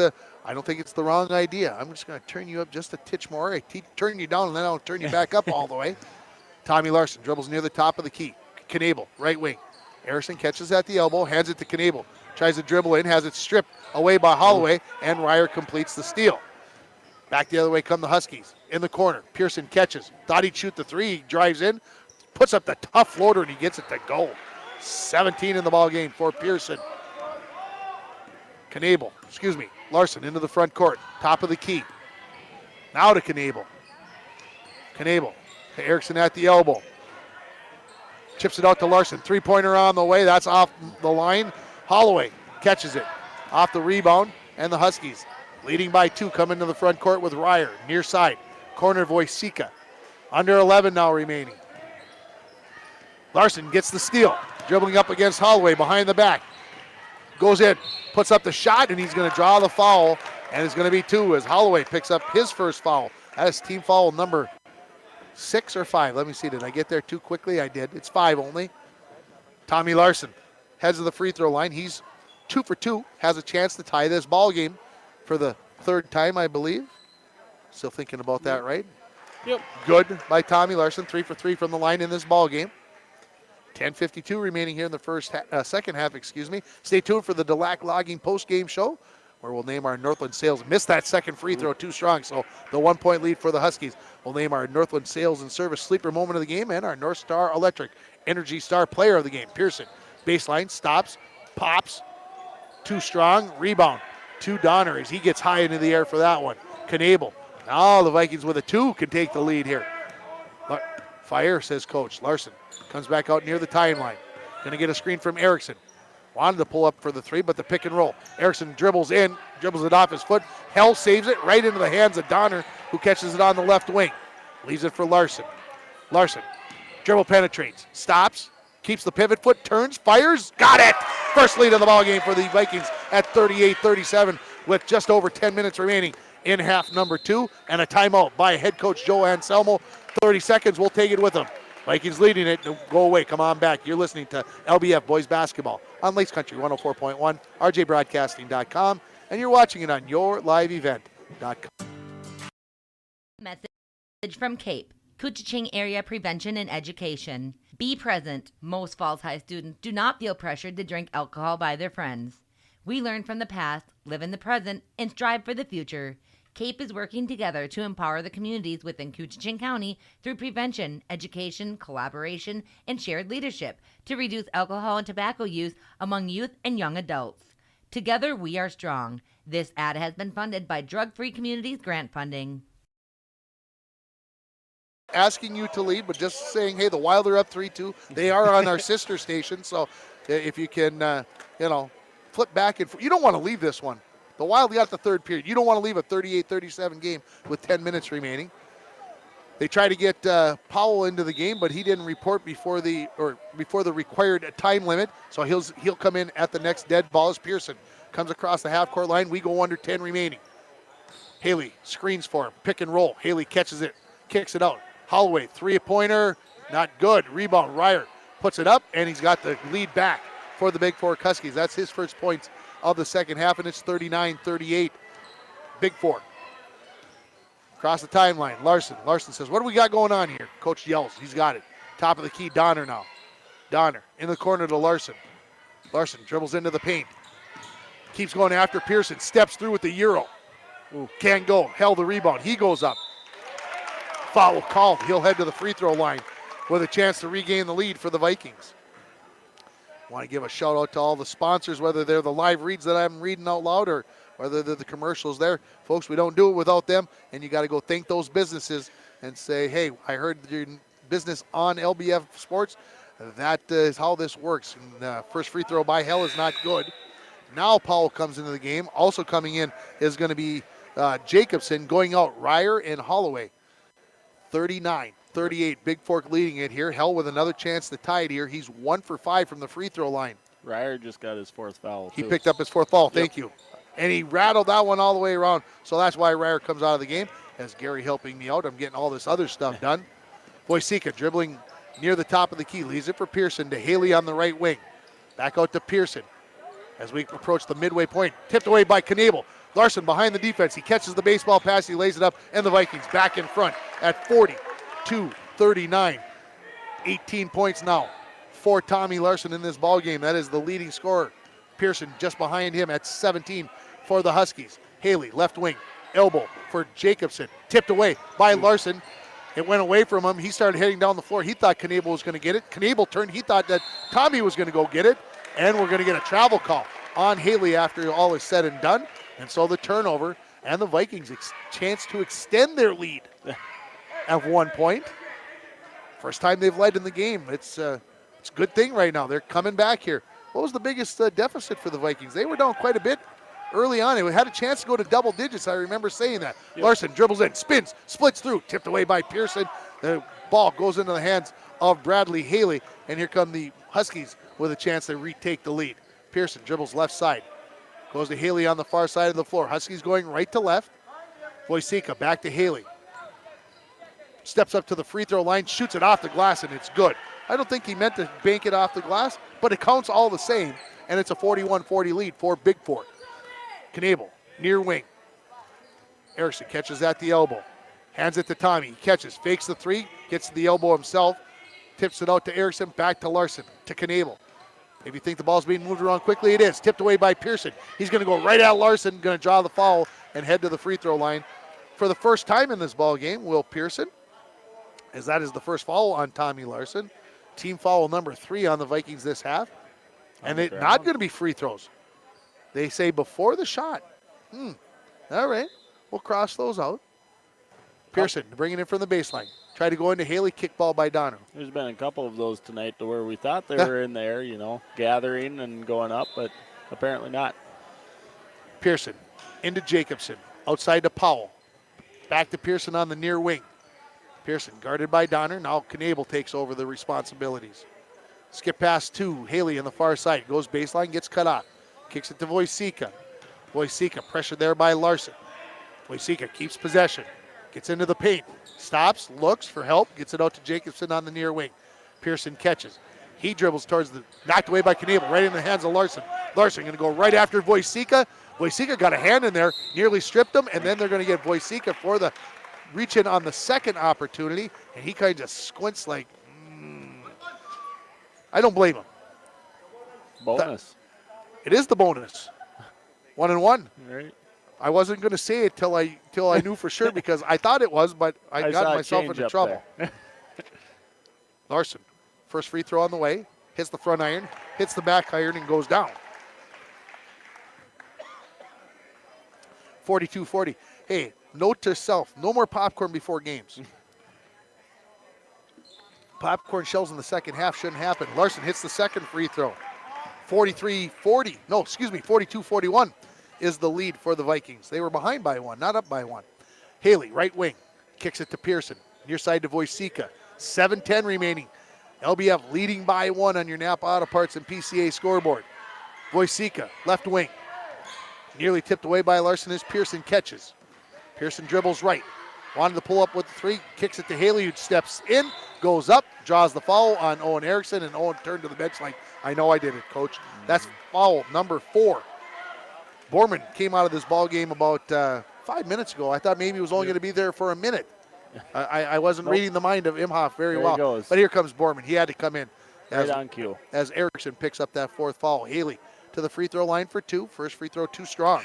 I don't think it's the wrong idea. I'm just going to turn you up just a titch more. I turn you down, and then I'll turn you back up all the way. Tommy Larson dribbles near the top of the key. Knebel, right wing. Harrison catches at the elbow, hands it to Knebel. Tries to dribble in, has it stripped away by Holloway, and Ryer completes the steal. Back the other way come the Huskies. In the corner, Pearson catches. Thought he'd shoot the three. He drives in, puts up the tough floater, and he gets it to go. 17 in the ball game for Pearson. Larson into the front court. Top of the key. Now to Knebel. Knebel to Erickson at the elbow. Chips it out to Larson. Three-pointer on the way. That's off the line. Holloway catches it. Off the rebound. And the Huskies leading by 2 come into the front court with Ryer. Near side. Corner Wojcicka. Under 11 now remaining. Larson gets the steal. Dribbling up against Holloway behind the back. Goes in. Puts up the shot, and he's going to draw the foul. And it's going to be 2 as Holloway picks up his first foul. That is team foul number 6 or 5. Let me see. Did I get there too quickly? I did. It's 5 only. Tommy Larson heads to the free throw line. He's 2 for 2. Has a chance to tie this ball game for the 3rd time, I believe. Still thinking about that, right? Yep. Good by Tommy Larson. 3 for 3 from the line in this ball game. 10:52 remaining here in the second half. Stay tuned for the Delac Logging post-game show, where we'll name our Northland Sales. Missed that second free throw too strong, so the 1-point lead for the Huskies. We'll name our Northland Sales and Service sleeper moment of the game and our North Star Electric Energy Star player of the game. Pearson, baseline, stops, pops, too strong, rebound to Donner as he gets high into the air for that one. Knebel. Now the Vikings with a 2 can take the lead here. Fire, says Coach. Larson comes back out near the timeline. Going to get a screen from Erickson. Wanted to pull up for the 3, but the pick and roll. Erickson dribbles in, dribbles it off his foot. Hell saves it right into the hands of Donner, who catches it on the left wing. Leaves it for Larson. Larson, dribble penetrates, stops, keeps the pivot foot, turns, fires, got it! First lead of the ball game for the Vikings at 38-37 with just over 10 minutes remaining in half number 2, and a timeout by head coach Joe Anselmo. 30 seconds, we'll take it with them. Vikings leading it. Go away. Come on back. You're listening to LBF Boys Basketball on Lakes Country 104.1, rjbroadcasting.com, and you're watching it on yourliveevent.com. Message from CAPE, Couchiching Area Prevention and Education. Be present. Most Falls High students do not feel pressured to drink alcohol by their friends. We learn from the past, live in the present, and strive for the future. CAPE is working together to empower the communities within Coochinchin County through prevention, education, collaboration, and shared leadership to reduce alcohol and tobacco use among youth and young adults. Together, we are strong. This ad has been funded by Drug Free Communities grant funding. Asking you to lead, but just saying, hey, the Wild are up 3-2. They are on our sister station, so if you can, flip back and you don't want to leave this one. The Wild got the third period. You don't want to leave a 38-37 game with 10 minutes remaining. They try to get Powell into the game, but he didn't report before the required time limit, so he'll come in at the next dead ball as Pearson comes across the half-court line. We go under 10 remaining. Haley screens for him, pick and roll. Haley catches it, kicks it out. Holloway, three-pointer, not good. Rebound, Ryer puts it up, and he's got the lead back for the Bigfork Huskies. That's his first points of the second half, and it's 39-38. Bigfork. Across the timeline, Larson. Larson says, what do we got going on here? Coach yells. He's got it. Top of the key, Donner now. Donner in the corner to Larson. Larson dribbles into the paint. Keeps going after Pearson. Steps through with the Euro. Can't go. Held the rebound. He goes up. Foul called. He'll head to the free throw line with a chance to regain the lead for the Vikings. Want to give a shout out to all the sponsors, whether they're the live reads that I'm reading out loud or whether they're the commercials there. Folks, we don't do it without them, and you got to go thank those businesses and say, hey, I heard your business on LBF Sports. That is how this works. And, first free throw by Hell is not good. Now Powell comes into the game. Also coming in is going to be Jacobson, going out Ryer and Holloway. 39-38, Bigfork leading it here. Hell with another chance to tie it here. He's 1 for 5 from the free throw line. Ryer just got his fourth foul. He picked up his fourth foul. Thank you. And he rattled that one all the way around. So that's why Ryer comes out of the game. As Gary helping me out, I'm getting all this other stuff done. Wojcicka dribbling near the top of the key. Leaves it for Pearson to Haley on the right wing. Back out to Pearson as we approach the midway point. Tipped away by Knebel. Larson behind the defense. He catches the baseball pass. He lays it up. And the Vikings back in front at 42-39. 18 points now for Tommy Larson in this ball game. That is the leading scorer. Pearson just behind him at 17 for the Huskies. Haley, left wing. Elbow for Jacobson. Tipped away by Larson. It went away from him. He started heading down the floor. He thought Knebel was going to get it. Knebel turned. He thought that Tommy was going to go get it. And we're going to get a travel call on Haley after all is said and done. And so the turnover and the Vikings chance to extend their lead at 1 point. First time they've led in the game. It's a good thing right now. They're coming back here. What was the biggest deficit for the Vikings? They were down quite a bit early on. They had a chance to go to double digits. I remember saying that. Yep. Larson dribbles in, spins, splits through, tipped away by Pearson. The ball goes into the hands of Bradley Haley. And here come the Huskies with a chance to retake the lead. Pearson dribbles left side. Goes to Haley on the far side of the floor. Huskies going right to left. Wojcicka back to Haley. Steps up to the free throw line, shoots it off the glass, and it's good. I don't think he meant to bank it off the glass, but it counts all the same, and it's a 41-40 lead for Bigfork. Knebel, near wing. Erickson catches at the elbow. Hands it to Tommy. He catches, fakes the three, gets to the elbow himself, tips it out to Erickson, back to Larson, to Knebel. If you think the ball's being moved around quickly, it is. Tipped away by Pearson. He's going to go right at Larson, going to draw the foul and head to the free throw line. For the first time in this ball game, Will Pearson, as that is the first foul on Tommy Larson. Team foul number 3 on the Vikings this half. And it's not going to be free throws. They say before the shot. All right. We'll cross those out. Pearson bringing it from the baseline. Try to go into Haley, kick ball by Donner. There's been a couple of those tonight to where we thought they were in there, gathering and going up, but apparently not. Pearson into Jacobson. Outside to Powell. Back to Pearson on the near wing. Pearson guarded by Donner. Now Knebel takes over the responsibilities. Skip pass to Haley on the far side. Goes baseline, gets cut off. Kicks it to Wojcicka. Wojcicka pressure there by Larson. Wojcicka keeps possession. Gets into the paint. Stops, looks for help. Gets it out to Jacobson on the near wing. Pearson catches. He dribbles towards the, knocked away by Knebel, right in the hands of Larson. Larson going to go right after Wojcicka. Wojcicka got a hand in there, nearly stripped him, and then they're going to get Wojcicka for the reach in on the second opportunity, and he kind of squints like, I don't blame him. Bonus. It is the bonus. 1-1. Right. I wasn't going to say it till I knew for sure because I thought it was, but I got saw a myself change into up trouble. there. Larson, first free throw on the way, hits the front iron, hits the back iron, and goes down. 42-40. Hey, note to self, no more popcorn before games. Popcorn shells in the second half shouldn't happen. Larson hits the second free throw. 42-41 is the lead for the Vikings. They were behind by one, not up by one. Haley, right wing, kicks it to Pearson. Near side to Wojcicka. 7:10 remaining. LBF leading by one on your Napa Auto Parts and PCA scoreboard. Wojcicka, left wing. Nearly tipped away by Larson as Pearson catches. Pearson dribbles right. Wanted to pull up with the three, kicks it to Haley, who steps in, goes up, draws the foul on Owen Erickson, and Owen turned to the bench like, I know I did it, coach. That's foul number 4. Borman came out of this ball game about 5 minutes ago. I thought maybe he was only going to be there for a minute. I wasn't reading the mind of Imhoff very well. Goes. But here comes Borman. He had to come in. Right on cue. As Erickson picks up that 4th foul. Haley to the free throw line for 2. First free throw too strong.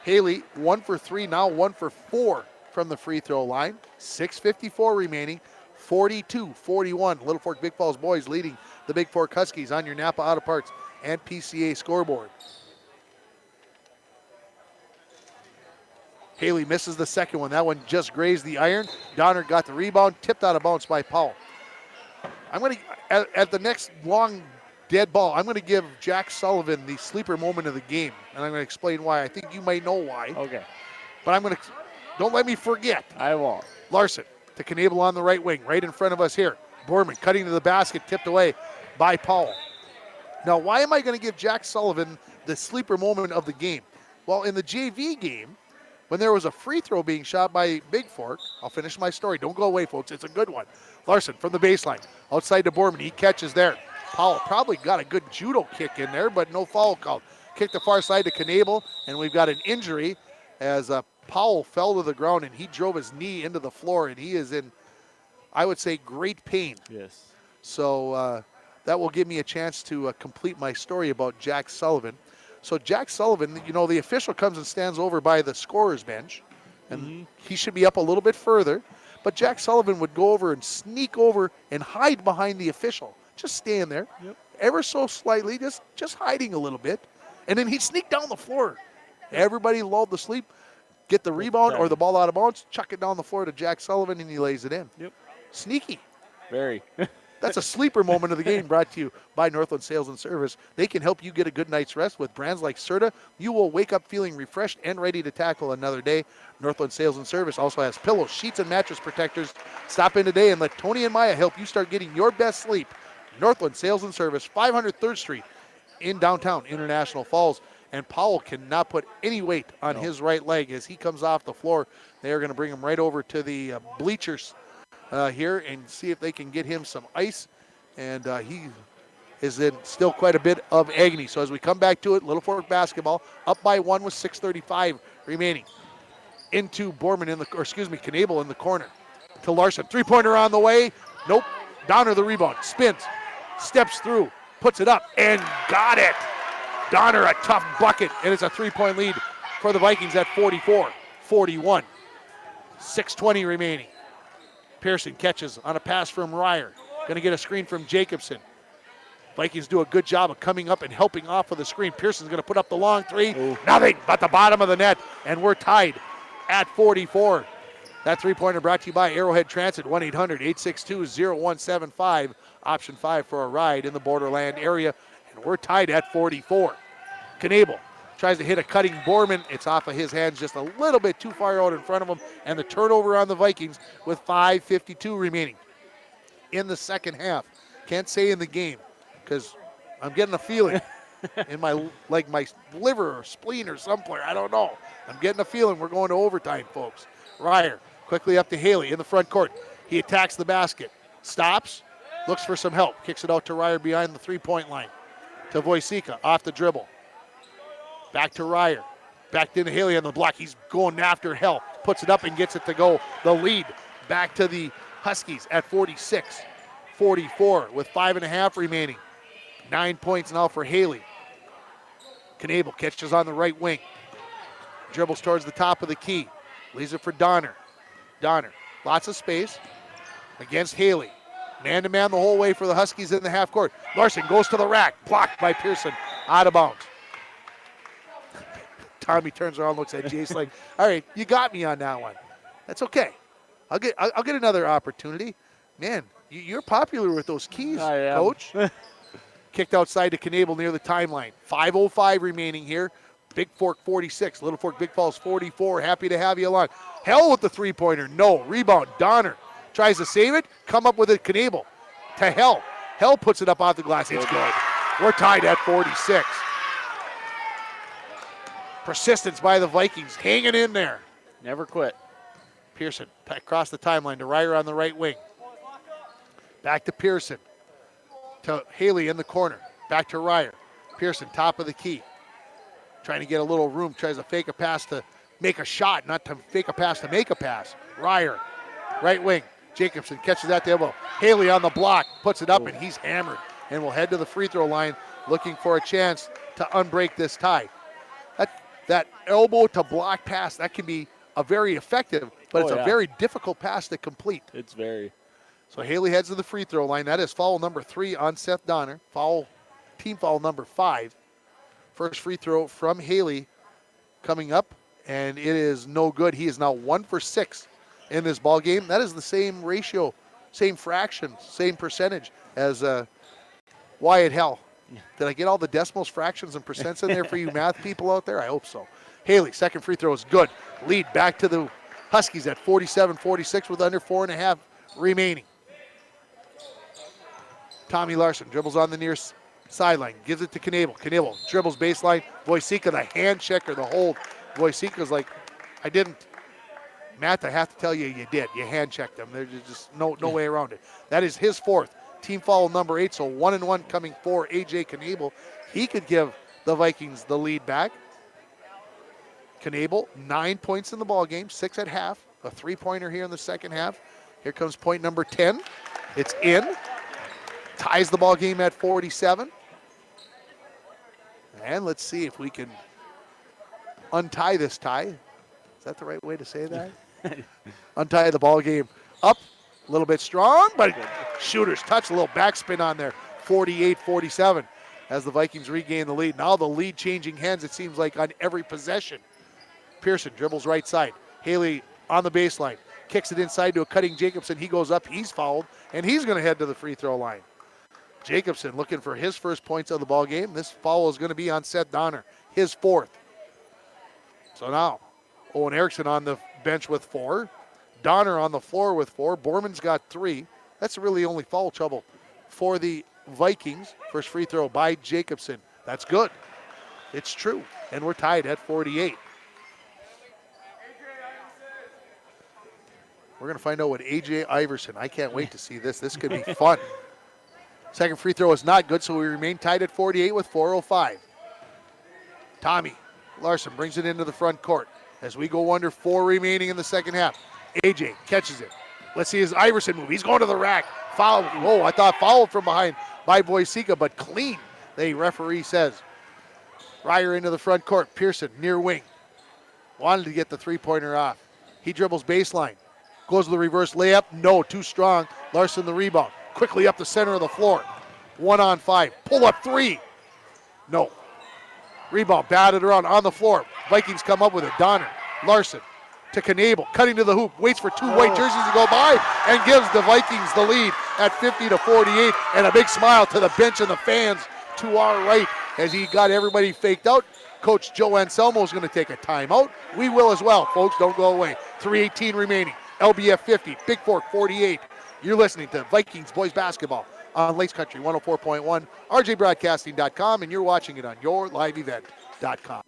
Haley 1 for 3, now 1 for 4 from the free throw line. 6:54 remaining. 42-41. Littlefork Big Falls boys leading the Bigfork Huskies on your Napa Auto Parts and PCA scoreboard. Haley misses the second one. That one just grazed the iron. Donner got the rebound, tipped out of bounds by Powell. I'm going to, at the next long dead ball, I'm going to give Jack Sullivan the sleeper moment of the game, and I'm going to explain why. I think you might know why. Okay. But I'm going to, don't let me forget. I won't. Larson to Knabel on the right wing, right in front of us here. Borman cutting to the basket, tipped away by Powell. Now, why am I going to give Jack Sullivan the sleeper moment of the game? Well, in the JV game, when there was a free throw being shot by Bigfork, I'll finish my story. Don't go away, folks. It's a good one. Larson from the baseline, outside to Borman. He catches there. Powell probably got a good judo kick in there, but no foul called. Kick the far side to Knabel, and we've got an injury as Powell fell to the ground, and he drove his knee into the floor, and he is in, I would say, great pain. Yes. So that will give me a chance to complete my story about Jack Sullivan. So Jack Sullivan, you know, the official comes and stands over by the scorer's bench, and he should be up a little bit further. But Jack Sullivan would go over and sneak over and hide behind the official. Just stand there, ever so slightly, just hiding a little bit. And then he'd sneak down the floor. Everybody lulled to sleep, get the rebound or the ball out of bounds, chuck it down the floor to Jack Sullivan, and he lays it in. Yep. Sneaky. Very. That's a sleeper moment of the game, brought to you by Northland Sales and Service. They can help you get a good night's rest with brands like Serta. You will wake up feeling refreshed and ready to tackle another day. Northland Sales and Service also has pillows, sheets, and mattress protectors. Stop in today and let Tony and Maya help you start getting your best sleep. Northland Sales and Service, 500 3rd Street in downtown International Falls. And Powell cannot put any weight on his right leg as he comes off the floor. They are going to bring him right over to the bleachers here and see if they can get him some ice. And he is in still quite a bit of agony. So as we come back to it, Littlefork basketball up by 1 with 6:35 remaining. Into Borman Knabel in the corner to Larson. 3-pointer on the way. Nope. Donner the rebound. Spins. Steps through. Puts it up and got it. Donner a tough bucket, and it's a 3-point lead for the Vikings at 44-41. 6:20 remaining. Pearson catches on a pass from Ryer. Going to get a screen from Jacobson. Vikings do a good job of coming up and helping off of the screen. Pearson's going to put up the long three. Nothing but the bottom of the net, and we're tied at 44. That 3-pointer brought to you by Arrowhead Transit, 1-800-862-0175. Option 5 for a ride in the Borderland area, and we're tied at 44. Knabel tries to hit a cutting Borman. It's off of his hands just a little bit too far out in front of him, and the turnover on the Vikings with 5:52 remaining in the second half. Can't say in the game because I'm getting a feeling in my liver or spleen or somewhere. I don't know. I'm getting a feeling we're going to overtime, folks. Ryer quickly up to Haley in the front court. He attacks the basket, stops, looks for some help, kicks it out to Ryer behind the 3-point line. To Wojcicka off the dribble. Back to Ryer. Back into Haley on the block. He's going after hell. Puts it up and gets it to go. The lead back to the Huskies at 46-44 with 5.5 remaining. 9 points now for Haley. Knable catches on the right wing. Dribbles towards the top of the key. Leaves it for Donner. Donner, lots of space against Haley. Man-to-man the whole way for the Huskies in the half court. Larson goes to the rack. Blocked by Pearson. Out of bounds. Tommy turns around, looks at Jace like, all right, you got me on that one. That's okay. I'll get another opportunity. Man, you're popular with those keys, Coach. Kicked outside to Knable near the timeline. 5:05 remaining here. Bigfork 46, Littlefork Big Falls 44. Happy to have you along. Hell with the three-pointer. No. Rebound. Donner tries to save it. Come up with it. Knable to Hell. Hell puts it up off the glass. It's good. We're tied at 46. Persistence by the Vikings. Hanging in there. Never quit. Pearson across the timeline to Ryer on the right wing. Back to Pearson. To Haley in the corner. Back to Ryer. Pearson, top of the key. Trying to get a little room. Tries to fake a pass to make a shot, not to fake a pass to make a pass. Ryer, right wing. Jacobson catches that to elbow. Haley on the block. Puts it up, and he's hammered. And will head to the free throw line looking for a chance to unbreak this tie. That elbow to block pass, that can be a very effective, but it's a very difficult pass to complete. It's very. So Haley heads to the free throw line. That is foul number 3 on Seth Donner. Team foul number 5. First free throw from Haley coming up, and it is no good. He is now 1 for 6 in this ball game. That is the same ratio, same fraction, same percentage as Wyatt Hell. Did I get all the decimals, fractions, and percents in there for you math people out there? I hope so. Haley, second free throw is good. Lead back to the Huskies at 47-46 with under 4.5 remaining. Tommy Larson dribbles on the near sideline, gives it to Knable. Knable dribbles baseline. Wojcicka, the hand check or the hold. Wojcicka's like, I didn't. Matt, I have to tell you, you did. You hand checked them. There's just no way around it. That is his 4th. Team foul number 8, so 1-1 coming for A.J. Knable. He could give the Vikings the lead back. Knable, 9 points in the ball game, 6 at half. A three-pointer here in the second half. Here comes point number 10. It's in. Ties the ball game at 47. And let's see if we can untie this tie. Is that the right way to say that? Untie the ball game up. A little bit strong, but shooter's touch, a little backspin on there. 48-47 as the Vikings regain the lead. Now the lead changing hands, it seems like, on every possession. Pearson dribbles right side. Haley on the baseline. Kicks it inside to a cutting Jacobson. He goes up, he's fouled, and he's going to head to the free throw line. Jacobson looking for his first points of the ball game. This foul is going to be on Seth Donner, his 4th. So now, Owen Erickson on the bench with 4. Donner on the floor with 4. Borman's got 3. That's really only foul trouble for the Vikings. First free throw by Jacobson. That's good. It's true. And we're tied at 48. We're going to find out what A.J. Iverson. I can't wait to see this. This could be fun. Second free throw is not good, so we remain tied at 48 with 4:05. Tommy Larson brings it into the front court as we go under 4 remaining in the second half. AJ catches it. Let's see his Iverson move. He's going to the rack. Foul. Oh, I thought fouled from behind by Wojcicka, but clean, the referee says. Ryer into the front court. Pearson near wing. Wanted to get the three-pointer off. He dribbles baseline. Goes to the reverse layup. No, too strong. Larson the rebound. Quickly up the center of the floor. 1-on-5. Pull up 3. No. Rebound batted around on the floor. Vikings come up with it. Donner. Larson to Knable, cutting to the hoop, waits for 2 white jerseys to go by, and gives the Vikings the lead at 50-48, and a big smile to the bench and the fans to our right as he got everybody faked out. Coach Joe Anselmo is going to take a timeout. We will as well, folks. Don't go away. 3:18 remaining. LBF 50, Bigfork 48. You're listening to Vikings boys basketball on Lakes Country 104.1, rjbroadcasting.com, and you're watching it on yourliveevent.com.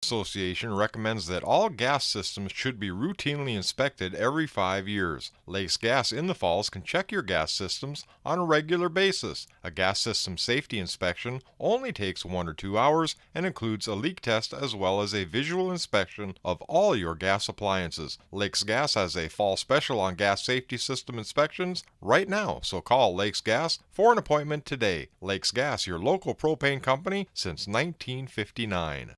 Association recommends that all gas systems should be routinely inspected every 5 years. Lakes Gas in the Falls can check your gas systems on a regular basis. A gas system safety inspection only takes 1 or 2 hours and includes a leak test as well as a visual inspection of all your gas appliances. Lakes Gas has a fall special on gas safety system inspections right now, so call Lakes Gas for an appointment today. Lakes Gas, your local propane company since 1959.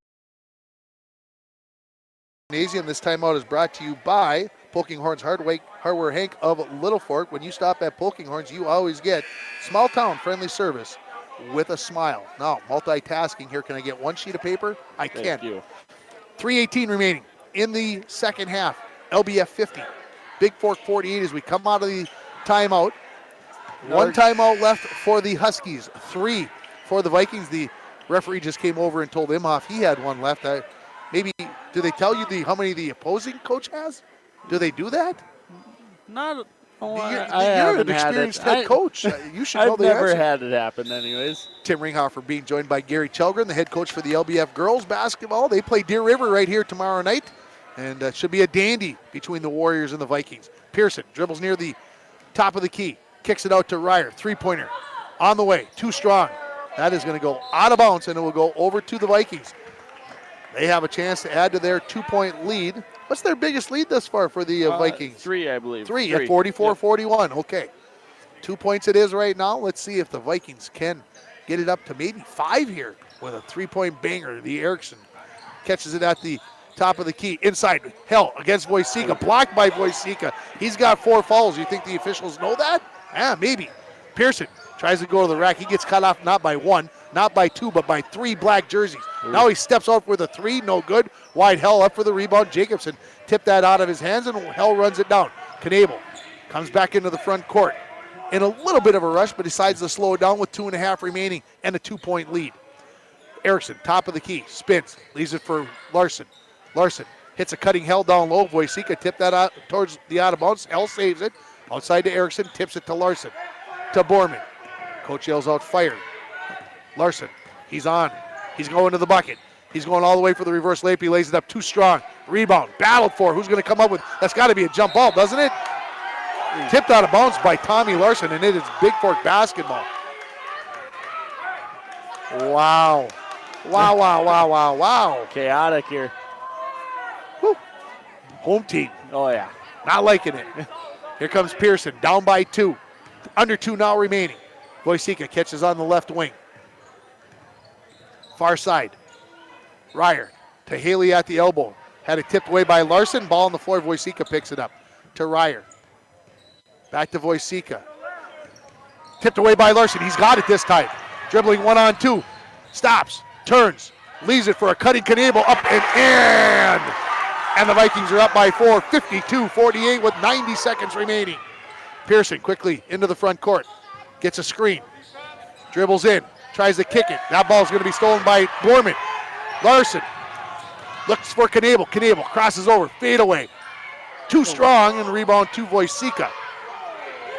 Gymnasium. This timeout is brought to you by Poking Horns Hardware Hank of Littlefork. When you stop at Poking Horns, you always get small town friendly service with a smile. Now, multitasking here. Can I get one sheet of paper? I can. Thank you. 3:18 remaining in the second half. LBF 50. Bigfork 48 as we come out of the timeout. One timeout left for the Huskies. 3 for the Vikings. The referee just came over and told Imhoff he had one left. Maybe, do they tell you how many the opposing coach has? Do they do that? Not. You're an experienced head coach. You should know I've the never answer. had it happen anyways. Tim Ringhofer being joined by Gary Chelgren, the head coach for the LBF girls basketball. They play Deer River right here tomorrow night, and should be a dandy between the Warriors and the Vikings. Pearson dribbles near the top of the key, kicks it out to Ryer. Three-pointer on the way, too strong. That is going to go out of bounds, and it will go over to the Vikings. They have a chance to add to their 2-point lead. What's their biggest lead thus far for the Vikings? 3, I believe. 3 at 44-41. Okay. 2 points it is right now. Let's see if the Vikings can get it up to maybe 5 here with a 3-point banger. The Erickson catches it at the top of the key. Inside, Hell against Wojcika. Blocked by Wojcika. He's got 4 fouls. You think the officials know that? Yeah, maybe. Pearson tries to go to the rack. He gets cut off not by 1, not by 2, but by 3 black jerseys. Now he steps out with a 3, no good. Wide Hell up for the rebound. Jacobson tipped that out of his hands, and Hell runs it down. Knable comes back into the front court in a little bit of a rush, but decides to slow it down with 2.5 remaining and a 2-point lead. Erickson, top of the key, spins, leaves it for Larson. Larson hits a cutting Hell down low. Wojcika tipped that out towards the out of bounds. Hell saves it. Outside to Erickson, tips it to Larson. To Borman. Coach yells out fire. Larson, he's on. He's going to the bucket. He's going all the way for the reverse layup. He lays it up too strong. Rebound, battled for. Who's going to come up with? That's got to be a jump ball, doesn't it? Tipped out of bounds by Tommy Larson, and it is Bigfork basketball. Wow. Wow, wow, wow, wow, wow. Chaotic here. Woo. Home team. Oh, yeah. Not liking it. Here comes Pearson, down by 2. Under 2 now remaining. Wojcika catches on the left wing. Far side. Ryer to Haley at the elbow. Had it tipped away by Larson. Ball on the floor. Wojcika picks it up. To Ryer. Back to Wojcika. Tipped away by Larson. He's got it this time. Dribbling 1-on-2. Stops. Turns. Leaves it for a cutting Knable. Up and in. And the Vikings are up by 4. 52-48 with 90 seconds remaining. Pearson quickly into the front court. Gets a screen. Dribbles in. Tries to kick it. That ball's going to be stolen by Borman. Larson looks for Knable. Knable crosses over. Fade away. Too strong, and rebound to Wojcika.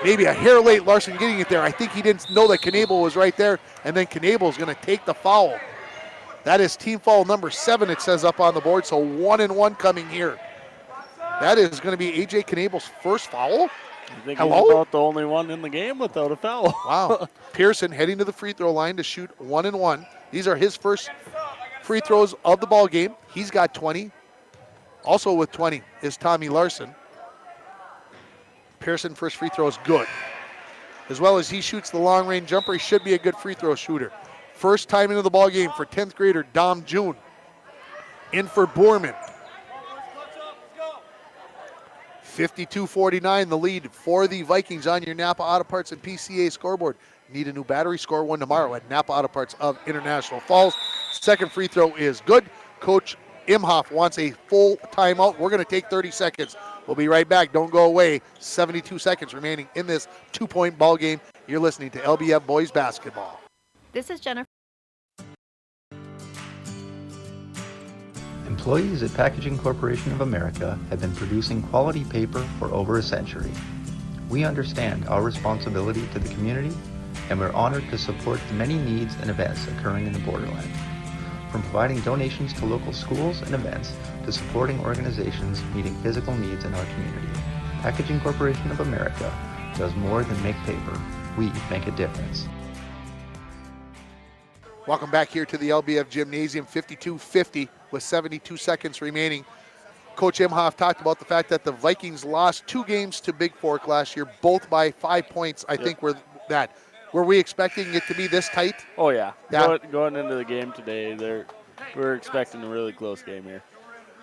Maybe a hair late Larson getting it there. I think he didn't know that Knable was right there, and then Knable is going to take the foul. That is team foul number 7, it says up on the board, so 1-and-1 coming here. That is going to be A.J. Knable's first foul. I think he's about the only one in the game without a foul. Wow. Pearson heading to the free throw line to shoot 1-and-1. These are his first free throws of the ball game. He's got 20. Also with 20 is Tommy Larson. Pearson first free throw is good. As well as he shoots the long range jumper, he should be a good free throw shooter. First time into the ball game for 10th grader Dom June. In for Borman. 52-49, the lead for the Vikings on your Napa Auto Parts and PCA scoreboard. Need a new battery? Score one tomorrow at Napa Auto Parts of International Falls. Second free throw is good. Coach Imhoff wants a full timeout. We're going to take 30 seconds. We'll be right back. Don't go away. 72 seconds remaining in this 2-point ball game. You're listening to LBF Boys Basketball. This is Jennifer. Employees at Packaging Corporation of America have been producing quality paper for over a century. We understand our responsibility to the community, and we're honored to support the many needs and events occurring in the borderland. From providing donations to local schools and events to supporting organizations meeting physical needs in our community, Packaging Corporation of America does more than make paper. We make a difference. Welcome back here to the LBF Gymnasium, 52-50 with 72 seconds remaining. Coach Imhoff talked about the fact that the Vikings lost 2 games to Bigfork last year, both by 5 points. I think were we expecting it to be this tight? Oh, yeah. Going into the game today, we're expecting a really close game here.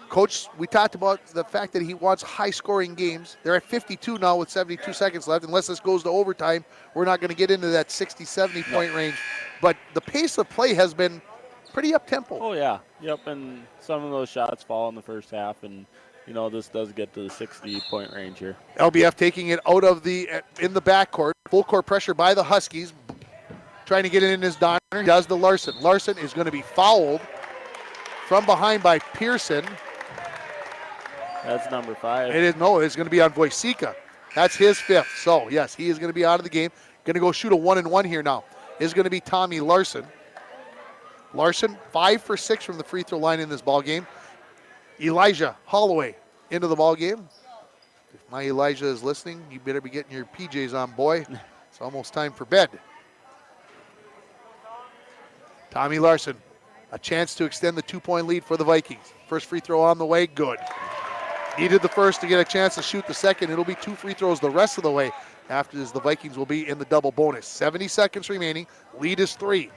Coach, we talked about the fact that he wants high-scoring games. They're at 52 now with 72 seconds left. Unless this goes to overtime, we're not going to get into that 60, 70-point range. But the pace of play has been pretty up-tempo. Oh, yeah. Yep, and some of those shots fall in the first half, and, this does get to the 60-point range here. LBF taking it out of in the backcourt. Full court pressure by the Huskies. Trying to get it in his Donner. Does to Larson. Larson is going to be fouled from behind by Pearson. That's number 5. It's going to be on Wojcicka. That's his 5th. So, yes, he is going to be out of the game. Going to go shoot a 1-and-1 here now. Is going to be Tommy Larson. Larson, 5 for 6 from the free throw line in this ball game. Elijah Holloway into the ball game. If my Elijah is listening, you better be getting your PJs on, boy. It's almost time for bed. Tommy Larson, a chance to extend the 2-point lead for the Vikings. First free throw on the way, good. Needed the first to get a chance to shoot the second. It'll be 2 free throws the rest of the way. After this, the Vikings will be in the double bonus. 70 seconds remaining. Lead is 3.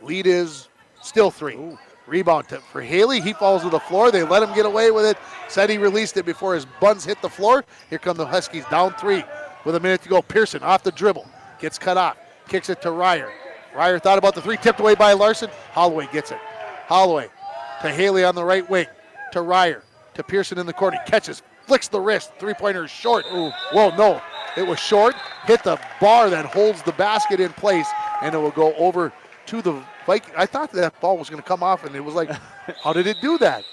Lead is still 3. Ooh. Rebound for Haley. He falls to the floor. They let him get away with it. Said he released it before his buns hit the floor. Here come the Huskies down 3 with a minute to go. Pearson off the dribble. Gets cut off. Kicks it to Ryer. Ryer thought about the 3. Tipped away by Larson. Holloway gets it. Holloway to Haley on the right wing. To Ryer. To Pearson in the corner. He catches. Flicks the wrist. 3-pointer is short. Ooh. Whoa, no. It was short. Hit the bar that holds the basket in place, and it will go over to the Vikings. I thought that ball was going to come off, and it was like, how did it do that?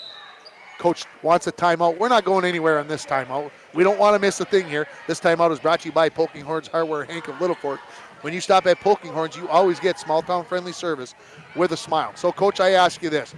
Coach wants a timeout. We're not going anywhere on this timeout. We don't want to miss a thing here. This timeout is brought to you by Poking Horns Hardware, Hank of Littlefork. When you stop at Poking Horns, you always get small-town friendly service with a smile. So, Coach, I ask you this.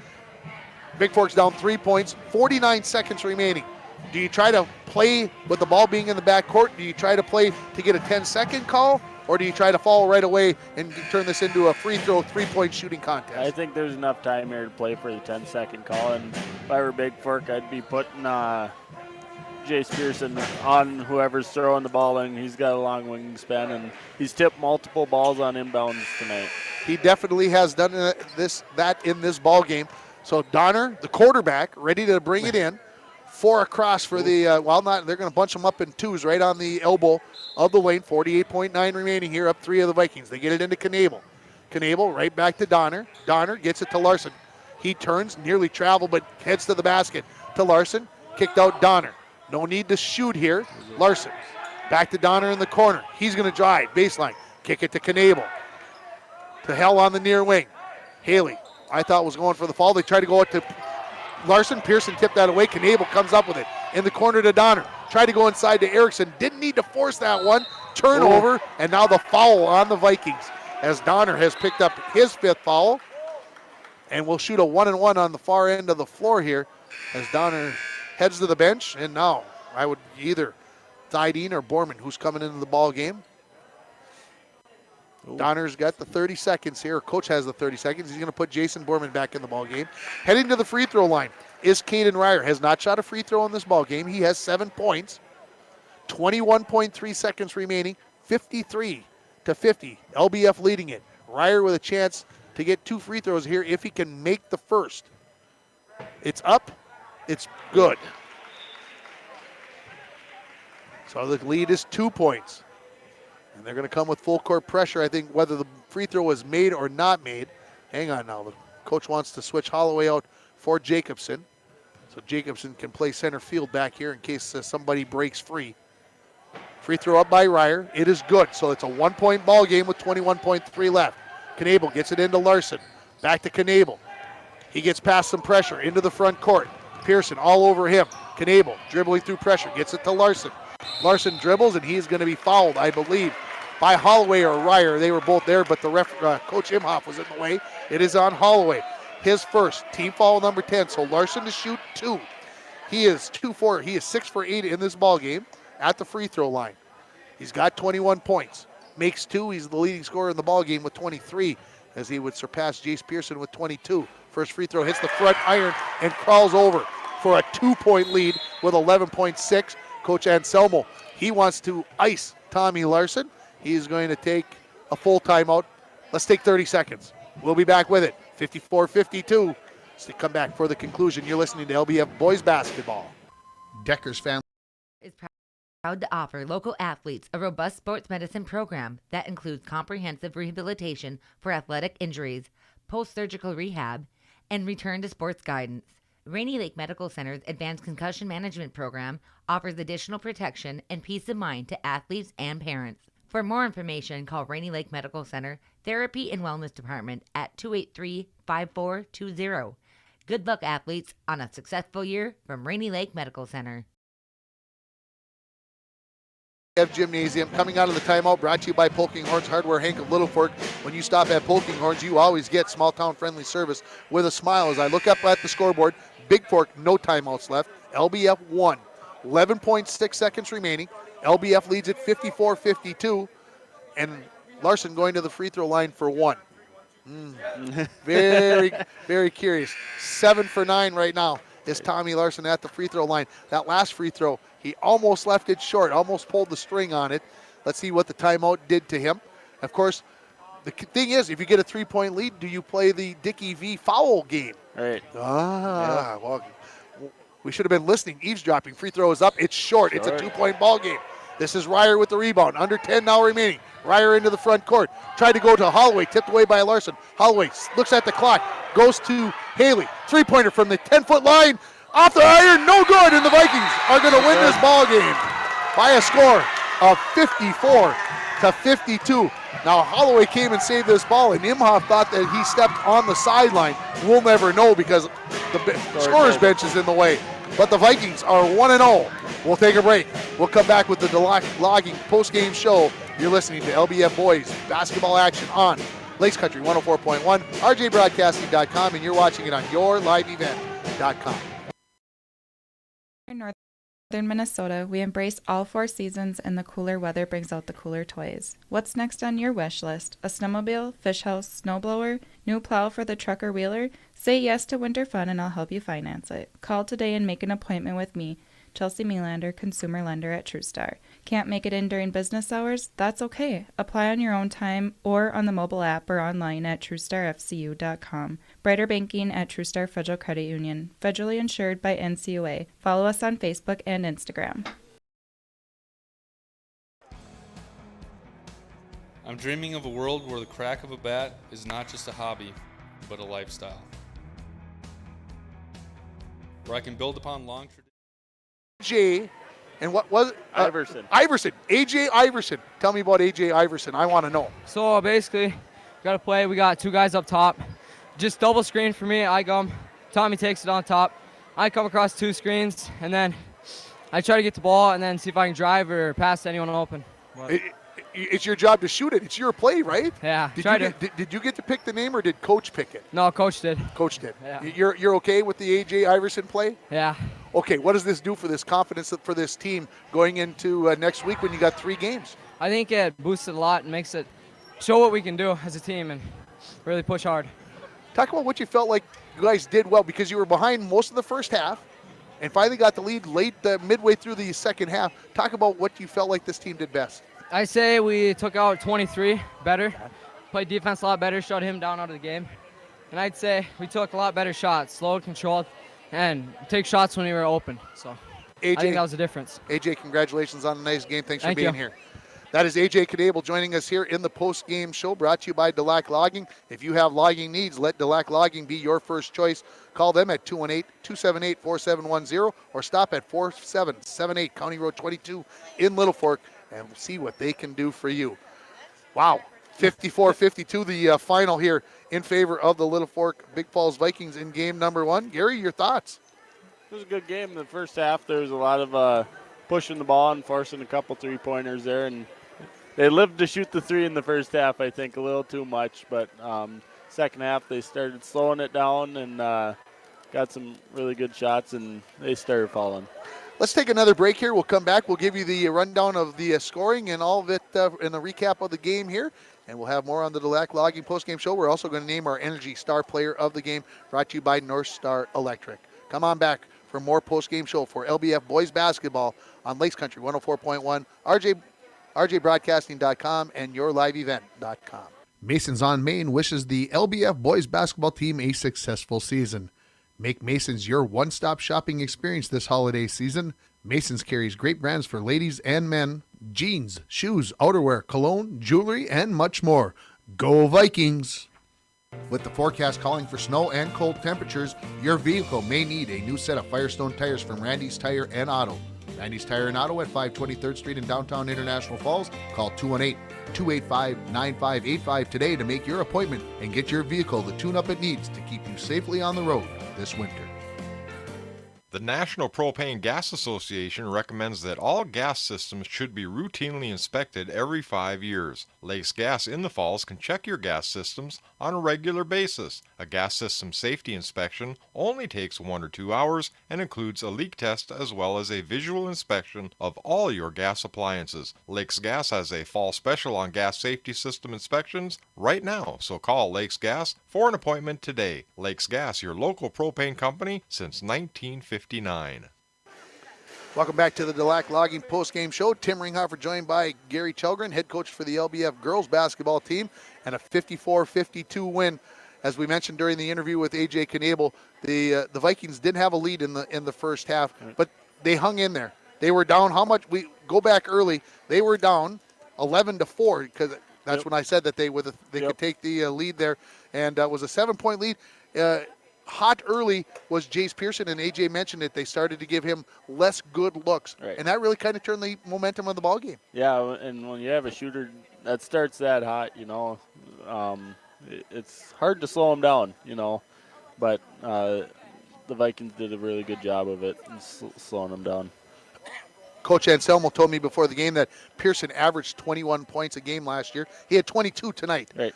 Bigfork's down 3 points, 49 seconds remaining. Do you try to play with the ball being in the backcourt? Do you try to play to get a 10-second call? Or do you try to fall right away and turn this into a free throw 3-point shooting contest? I think there's enough time here to play for the 10-second call. And if I were Bigfork, I'd be putting Jace Pearson on whoever's throwing the ball in. He's got a long wingspan, and he's tipped multiple balls on inbounds tonight. He definitely has done that in this ball game. So Donner, the quarterback, ready to bring it in. 4 across for the, they're going to bunch them up in 2s right on the elbow of the lane. 48.9 remaining here, up 3 of the Vikings. They get it into Knabel. Knabel right back to Donner. Donner gets it to Larson. He turns, nearly travel, but heads to the basket. To Larson, kicked out Donner. No need to shoot here. Larson, back to Donner in the corner. He's going to drive, baseline. Kick it to Knabel. To Hell on the near wing. Haley, I thought was going for the fall. They try to go out to Larson. Pearson tipped that away. Knabel comes up with it. In the corner to Donner. Tried to go inside to Erickson. Didn't need to force that one. Turnover, and now the foul on the Vikings as Donner has picked up his 5th foul. And we'll shoot a 1-and-1 on the far end of the floor here as Donner heads to the bench. And now I would either Thydeen or Borman, who's coming into the ball game. Donner's got the 30 seconds here. Coach has the 30 seconds. He's going to put Jason Borman back in the ball game. Heading to the free throw line is Caden Ryer. Has not shot a free throw in this ball game. He has 7 points. 21.3 seconds remaining. 53-50. LBF leading it. Ryer with a chance to get 2 free throws here if he can make the first. It's up. It's good. So the lead is 2 points. And they're going to come with full court pressure, I think, whether the free throw was made or not made. Hang on now. The coach wants to switch Holloway out for Jacobson. So Jacobson can play center field back here in case somebody breaks free. Free throw up by Ryer. It is good. So it's a 1-point ball game with 21.3 left. Knabel gets it into Larson. Back to Knabel. He gets past some pressure into the front court. Pearson all over him. Knabel dribbling through pressure. Gets it to Larson. Larson dribbles, and he's going to be fouled, I believe. by Holloway or Ryer. They were both there, but the Coach Imhoff was in the way. It is on Holloway. His first, team foul number 10. So Larson to shoot 2. He is 2-4. He is 6 for 8 in this ball game at the free throw line. He's got 21 points. Makes 2. He's the leading scorer in the ball game with 23, as he would surpass Jace Pearson with 22. First free throw hits the front iron and crawls over for a 2-point lead with 11.6. Coach Anselmo, he wants to ice Tommy Larson. He's going to take a full timeout. Let's take 30 seconds. We'll be back with it. 54-52. To come back for the conclusion. You're listening to LBF Boys Basketball. Decker's family is proud to offer local athletes a robust sports medicine program that includes comprehensive rehabilitation for athletic injuries, post-surgical rehab, and return to sports guidance. Rainy Lake Medical Center's Advanced Concussion Management Program offers additional protection and peace of mind to athletes and parents. For more information, call Rainy Lake Medical Center Therapy and Wellness Department at 283-5420. Good luck, athletes, on a successful year from Rainy Lake Medical Center. Gymnasium coming out of the timeout, brought to you by Poking Horns Hardware, Hank of Littlefork. When you stop at Poking Horns, you always get small town friendly service with a smile. As I look up at the scoreboard, Bigfork, no timeouts left. LBF 1, 11.6 seconds remaining. LBF leads at 54-52, and Larson going to the free throw line for 1. Very, very curious. 7 for 9 right now is Tommy Larson at the free throw line. That last free throw, he almost left it short, almost pulled the string on it. Let's see what the timeout did to him. Of course, the thing is, if you get a 3-point lead, do you play the Dickey V foul game? Right. Well, we should have been listening, eavesdropping. Free throw is up. It's short. It's a 2-point ball game. This is Ryer with the rebound. Under 10 now remaining. Ryer into the front court. Tried to go to Holloway. Tipped away by Larson. Holloway looks at the clock. Goes to Haley. 3-pointer from the 10-foot line. Off the iron. No good. And the Vikings are going to win this ball game by a score of 54-52. Now Holloway came and saved this ball, and Imhoff thought that he stepped on the sideline. We'll never know because the scorer's bench is in the way. But the Vikings are 1-0. We'll take a break. We'll come back with the Logging post-game show. You're listening to LBF Boys Basketball Action on Lakes Country 104.1, rjbroadcasting.com, and you're watching it on yourliveevent.com. In northern Minnesota, we embrace all 4 seasons, and the cooler weather brings out the cooler toys. What's next on your wish list? A snowmobile, fish house, snowblower, new plow for the truck or wheeler? Say yes to winter fun and I'll help you finance it. Call today and make an appointment with me, Chelsea Melander, consumer lender at TrueStar. Can't make it in during business hours? That's okay. Apply on your own time or on the mobile app or online at TrueStarFCU.com. Brighter banking at TrueStar Federal Credit Union. Federally insured by NCUA. Follow us on Facebook and Instagram. I'm dreaming of a world where the crack of a bat is not just a hobby, but a lifestyle. Where I can build upon long traditions. And what was it? Iverson. AJ Iverson. Tell me about AJ Iverson. I want to know. So basically, got to play. We got 2 guys up top. Just double screen for me. I come. Tommy takes it on top. I come across 2 screens, and then I try to get the ball and then see if I can drive or pass to anyone open. It's your job to shoot it. It's your play, right? Yeah. Did you get to pick the name, or did Coach pick it? No, Coach did. Coach did. Yeah. You're okay with the AJ Iverson play? Yeah. Okay, what does this do for this confidence for this team going into next week when you got 3 games? I think it boosts it a lot and makes it show what we can do as a team and really push hard. Talk about what you felt like you guys did well, because you were behind most of the first half and finally got the lead late midway through the second half. Talk about what you felt like this team did best. I say we took out 23 better, played defense a lot better, shut him down out of the game. And I'd say we took a lot better shots, slowed, controlled, and take shots when we were open. So AJ, I think that was the difference. AJ, congratulations on a nice game. Thanks for Thank being you. here. That is AJ Knable joining us here in the post-game show, brought to you by Delac Logging. If you have logging needs, let Delac Logging be your first choice. Call them at 218-278-4710 or stop at 4778 County Road 22 in Littlefork and see what they can do for you. Wow, 54-52 the final here in favor of the Littlefork Big Falls Vikings in game number 1. Gary, your thoughts? It was a good game. In the first half, there was a lot of pushing the ball and forcing a couple 3-pointers there, and they lived to shoot the three in the first half, I think, a little too much. But second half, they started slowing it down and got some really good shots, and they started falling. Let's take another break here. We'll come back. We'll give you the rundown of the scoring and all of it in the recap of the game here. And we'll have more on the Delac Logging postgame show. We're also going to name our Energy Star player of the game, brought to you by North Star Electric. Come on back for more postgame show for LBF Boys Basketball on Lakes Country 104.1, RJBroadcasting.com, and YourLiveEvent.com. Masons on Main wishes the LBF Boys Basketball team a successful season. Make Masons your one-stop shopping experience this holiday season. Masons carries great brands for ladies and men, jeans, shoes, outerwear, cologne, jewelry, and much more. Go Vikings! With the forecast calling for snow and cold temperatures, your vehicle may need a new set of Firestone tires from Randy's Tire and Auto. Randy's Tire and Auto at 520 3rd Street in downtown International Falls. Call 218-285-9585 today to make your appointment and get your vehicle the tune-up it needs to keep you safely on the road this winter. The National Propane Gas Association recommends that all gas systems should be routinely inspected every 5 years. Lakes Gas in the Falls can check your gas systems on a regular basis. A gas system safety inspection only takes 1 or 2 hours and includes a leak test as well as a visual inspection of all your gas appliances. Lakes Gas has a fall special on gas safety system inspections right now, so call Lakes Gas for an appointment today. Lakes Gas, your local propane company since 1959. Welcome back to the Delac Logging postgame show. Tim Ringhofer joined by Gary Chelgren, head coach for the LBF girls basketball team, and a 54-52 win. As we mentioned during the interview with AJ Knabel, the Vikings did have a lead in the first half, but they hung in there. They were down how much? We go back early. They were down 11-4 because that's when I said that they could take the lead there, and was a 7-point lead. Hot early was Jace Pearson, and AJ mentioned it. They started to give him less good looks, and that really kind of turned the momentum of the ball game. Yeah, and when you have a shooter that starts that hot, it's hard to slow him down, But the Vikings did a really good job of it, slowing him down. Coach Anselmo told me before the game that Pearson averaged 21 points a game last year. He had 22 tonight. Right.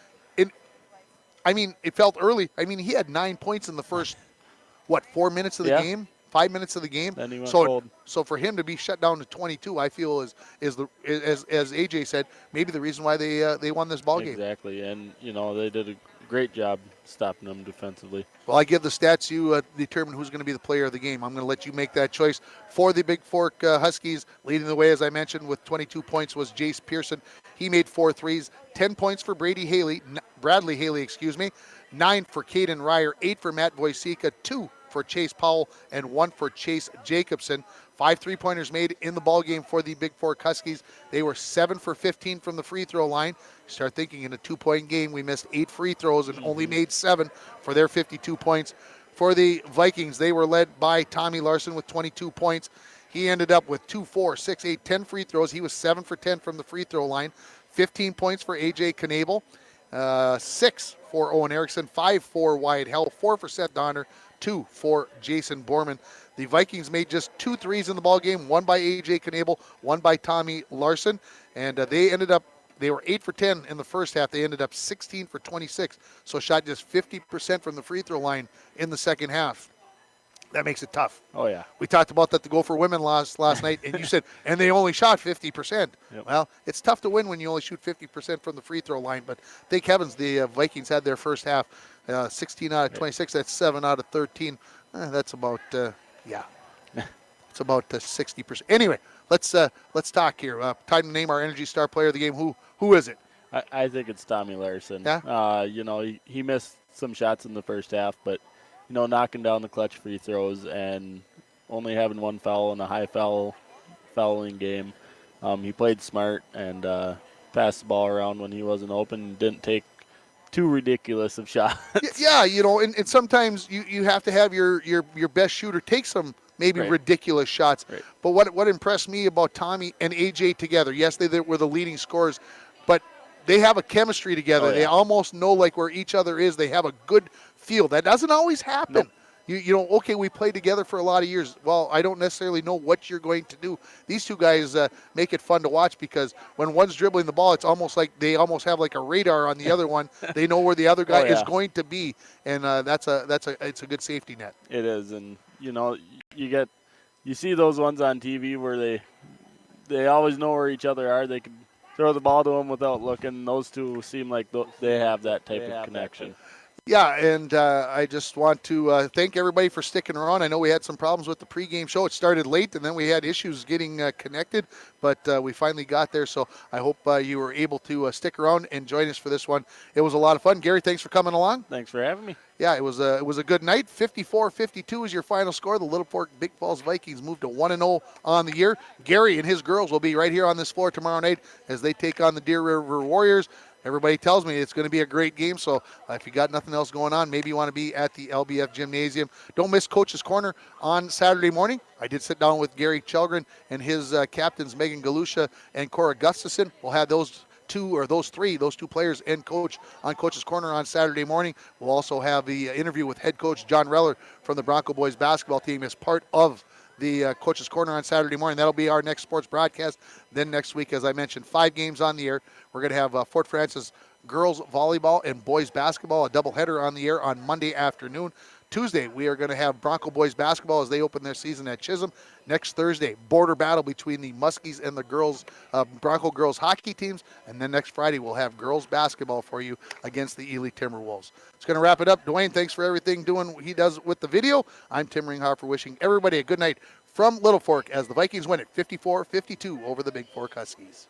It felt early. He had 9 points in the first, 4 minutes of the game? 5 minutes of the game? Then he went cold. So for him to be shut down to 22, I feel is as AJ said, maybe the reason why they won this ball game. Exactly, and they did a great job stopping them defensively. Well, I give the stats. You determine who's going to be the player of the game. I'm going to let you make that choice. For the Bigfork Huskies, leading the way, as I mentioned, with 22 points was Jace Pearson. He made 4 threes. 10 points for Bradley Haley, 9 for Caden Ryer, 8 for Matt Voisica, 2 for Chase Powell, and 1 for Chase Jacobson. 5 3-pointers made in the ball game for the Bigfork Huskies. They were 7 for 15 from the free throw line. You start thinking in a 2-point game, we missed 8 free throws and only made 7 for their 52 points. For the Vikings, they were led by Tommy Larson with 22 points. He ended up with 2, 4, 6, 8, 10 free throws. He was 7 for 10 from the free throw line. 15 points for A.J. Knabel, 6 for Owen Erickson, 5 for Wyatt Hell, 4 for Seth Donner, 2 for Jason Borman. The Vikings made just 2 threes in the ball game, 1 by A.J. Knabel, 1 by Tommy Larson, and they were 8 for 10 in the first half. They ended up 16 for 26, so shot just 50% from the free throw line in the second half. That makes it tough. Oh, yeah. We talked about that to go for women last night, and you said, and they only shot 50%. Yep. Well, it's tough to win when you only shoot 50% from the free throw line, but thank heavens the Vikings had their first half 16 out of 26. That's 7 out of 13. That's about, it's about 60%. Anyway, let's talk here. Time to name our Energy Star player of the game. Who is it? I think it's Tommy Larson. Yeah? He missed some shots in the first half, but knocking down the clutch free throws and only having 1 foul in a high fouling game. He played smart and passed the ball around when he wasn't open. Didn't take too ridiculous of shots. Yeah, and sometimes you have to have your best shooter take some maybe ridiculous shots. Right. But what impressed me about Tommy and AJ together, yes, they were the leading scorers, but they have a chemistry together. Oh, yeah. They almost know where each other is. They have a good feel. That doesn't always happen. okay, we played together for a lot of years. Well, I don't necessarily know what you're going to do. These two guys make it fun to watch because when one's dribbling the ball, it's almost like they almost have like a radar on the other one. They know where the other guy is going to be, and it's a good safety net. It is, and you see those ones on TV where they always know where each other are. They can throw the ball to them without looking. Those two seem like they have that type of connection. Yeah, and I just want to thank everybody for sticking around. I know we had some problems with the pregame show. It started late, and then we had issues getting connected, but we finally got there. So I hope you were able to stick around and join us for this one. It was a lot of fun. Gary, thanks for coming along. Thanks for having me. Yeah, it was a good night. 54-52 is your final score. The Littlefork Big Falls Vikings moved to 1-0 on the year. Gary and his girls will be right here on this floor tomorrow night as they take on the Deer River Warriors. Everybody tells me it's going to be a great game, so if you got nothing else going on, maybe you want to be at the LBF Gymnasium. Don't miss Coach's Corner on Saturday morning. I did sit down with Gary Chelgren and his captains, Megan Galusha and Cora Gustafson. We'll have those two players and coach on Coach's Corner on Saturday morning. We'll also have the interview with head coach John Reller from the Bronco boys basketball team as part of the Coach's Corner on Saturday morning. That'll be our next sports broadcast. Then next week, as I mentioned, 5 games on the air. We're going to have Fort Francis girls volleyball and boys basketball, a doubleheader on the air on Monday afternoon. Tuesday, we are going to have Bronco boys basketball as they open their season at Chisholm. Next Thursday, border battle between the Muskies and the girls, Bronco girls hockey teams. And then next Friday, we'll have girls basketball for you against the Ely Timberwolves. It's going to wrap it up. Dwayne, thanks for everything doing what he does with the video. I'm Tim Ringhofer wishing everybody a good night from Littlefork as the Vikings win it 54-52 over the Bigfork Huskies.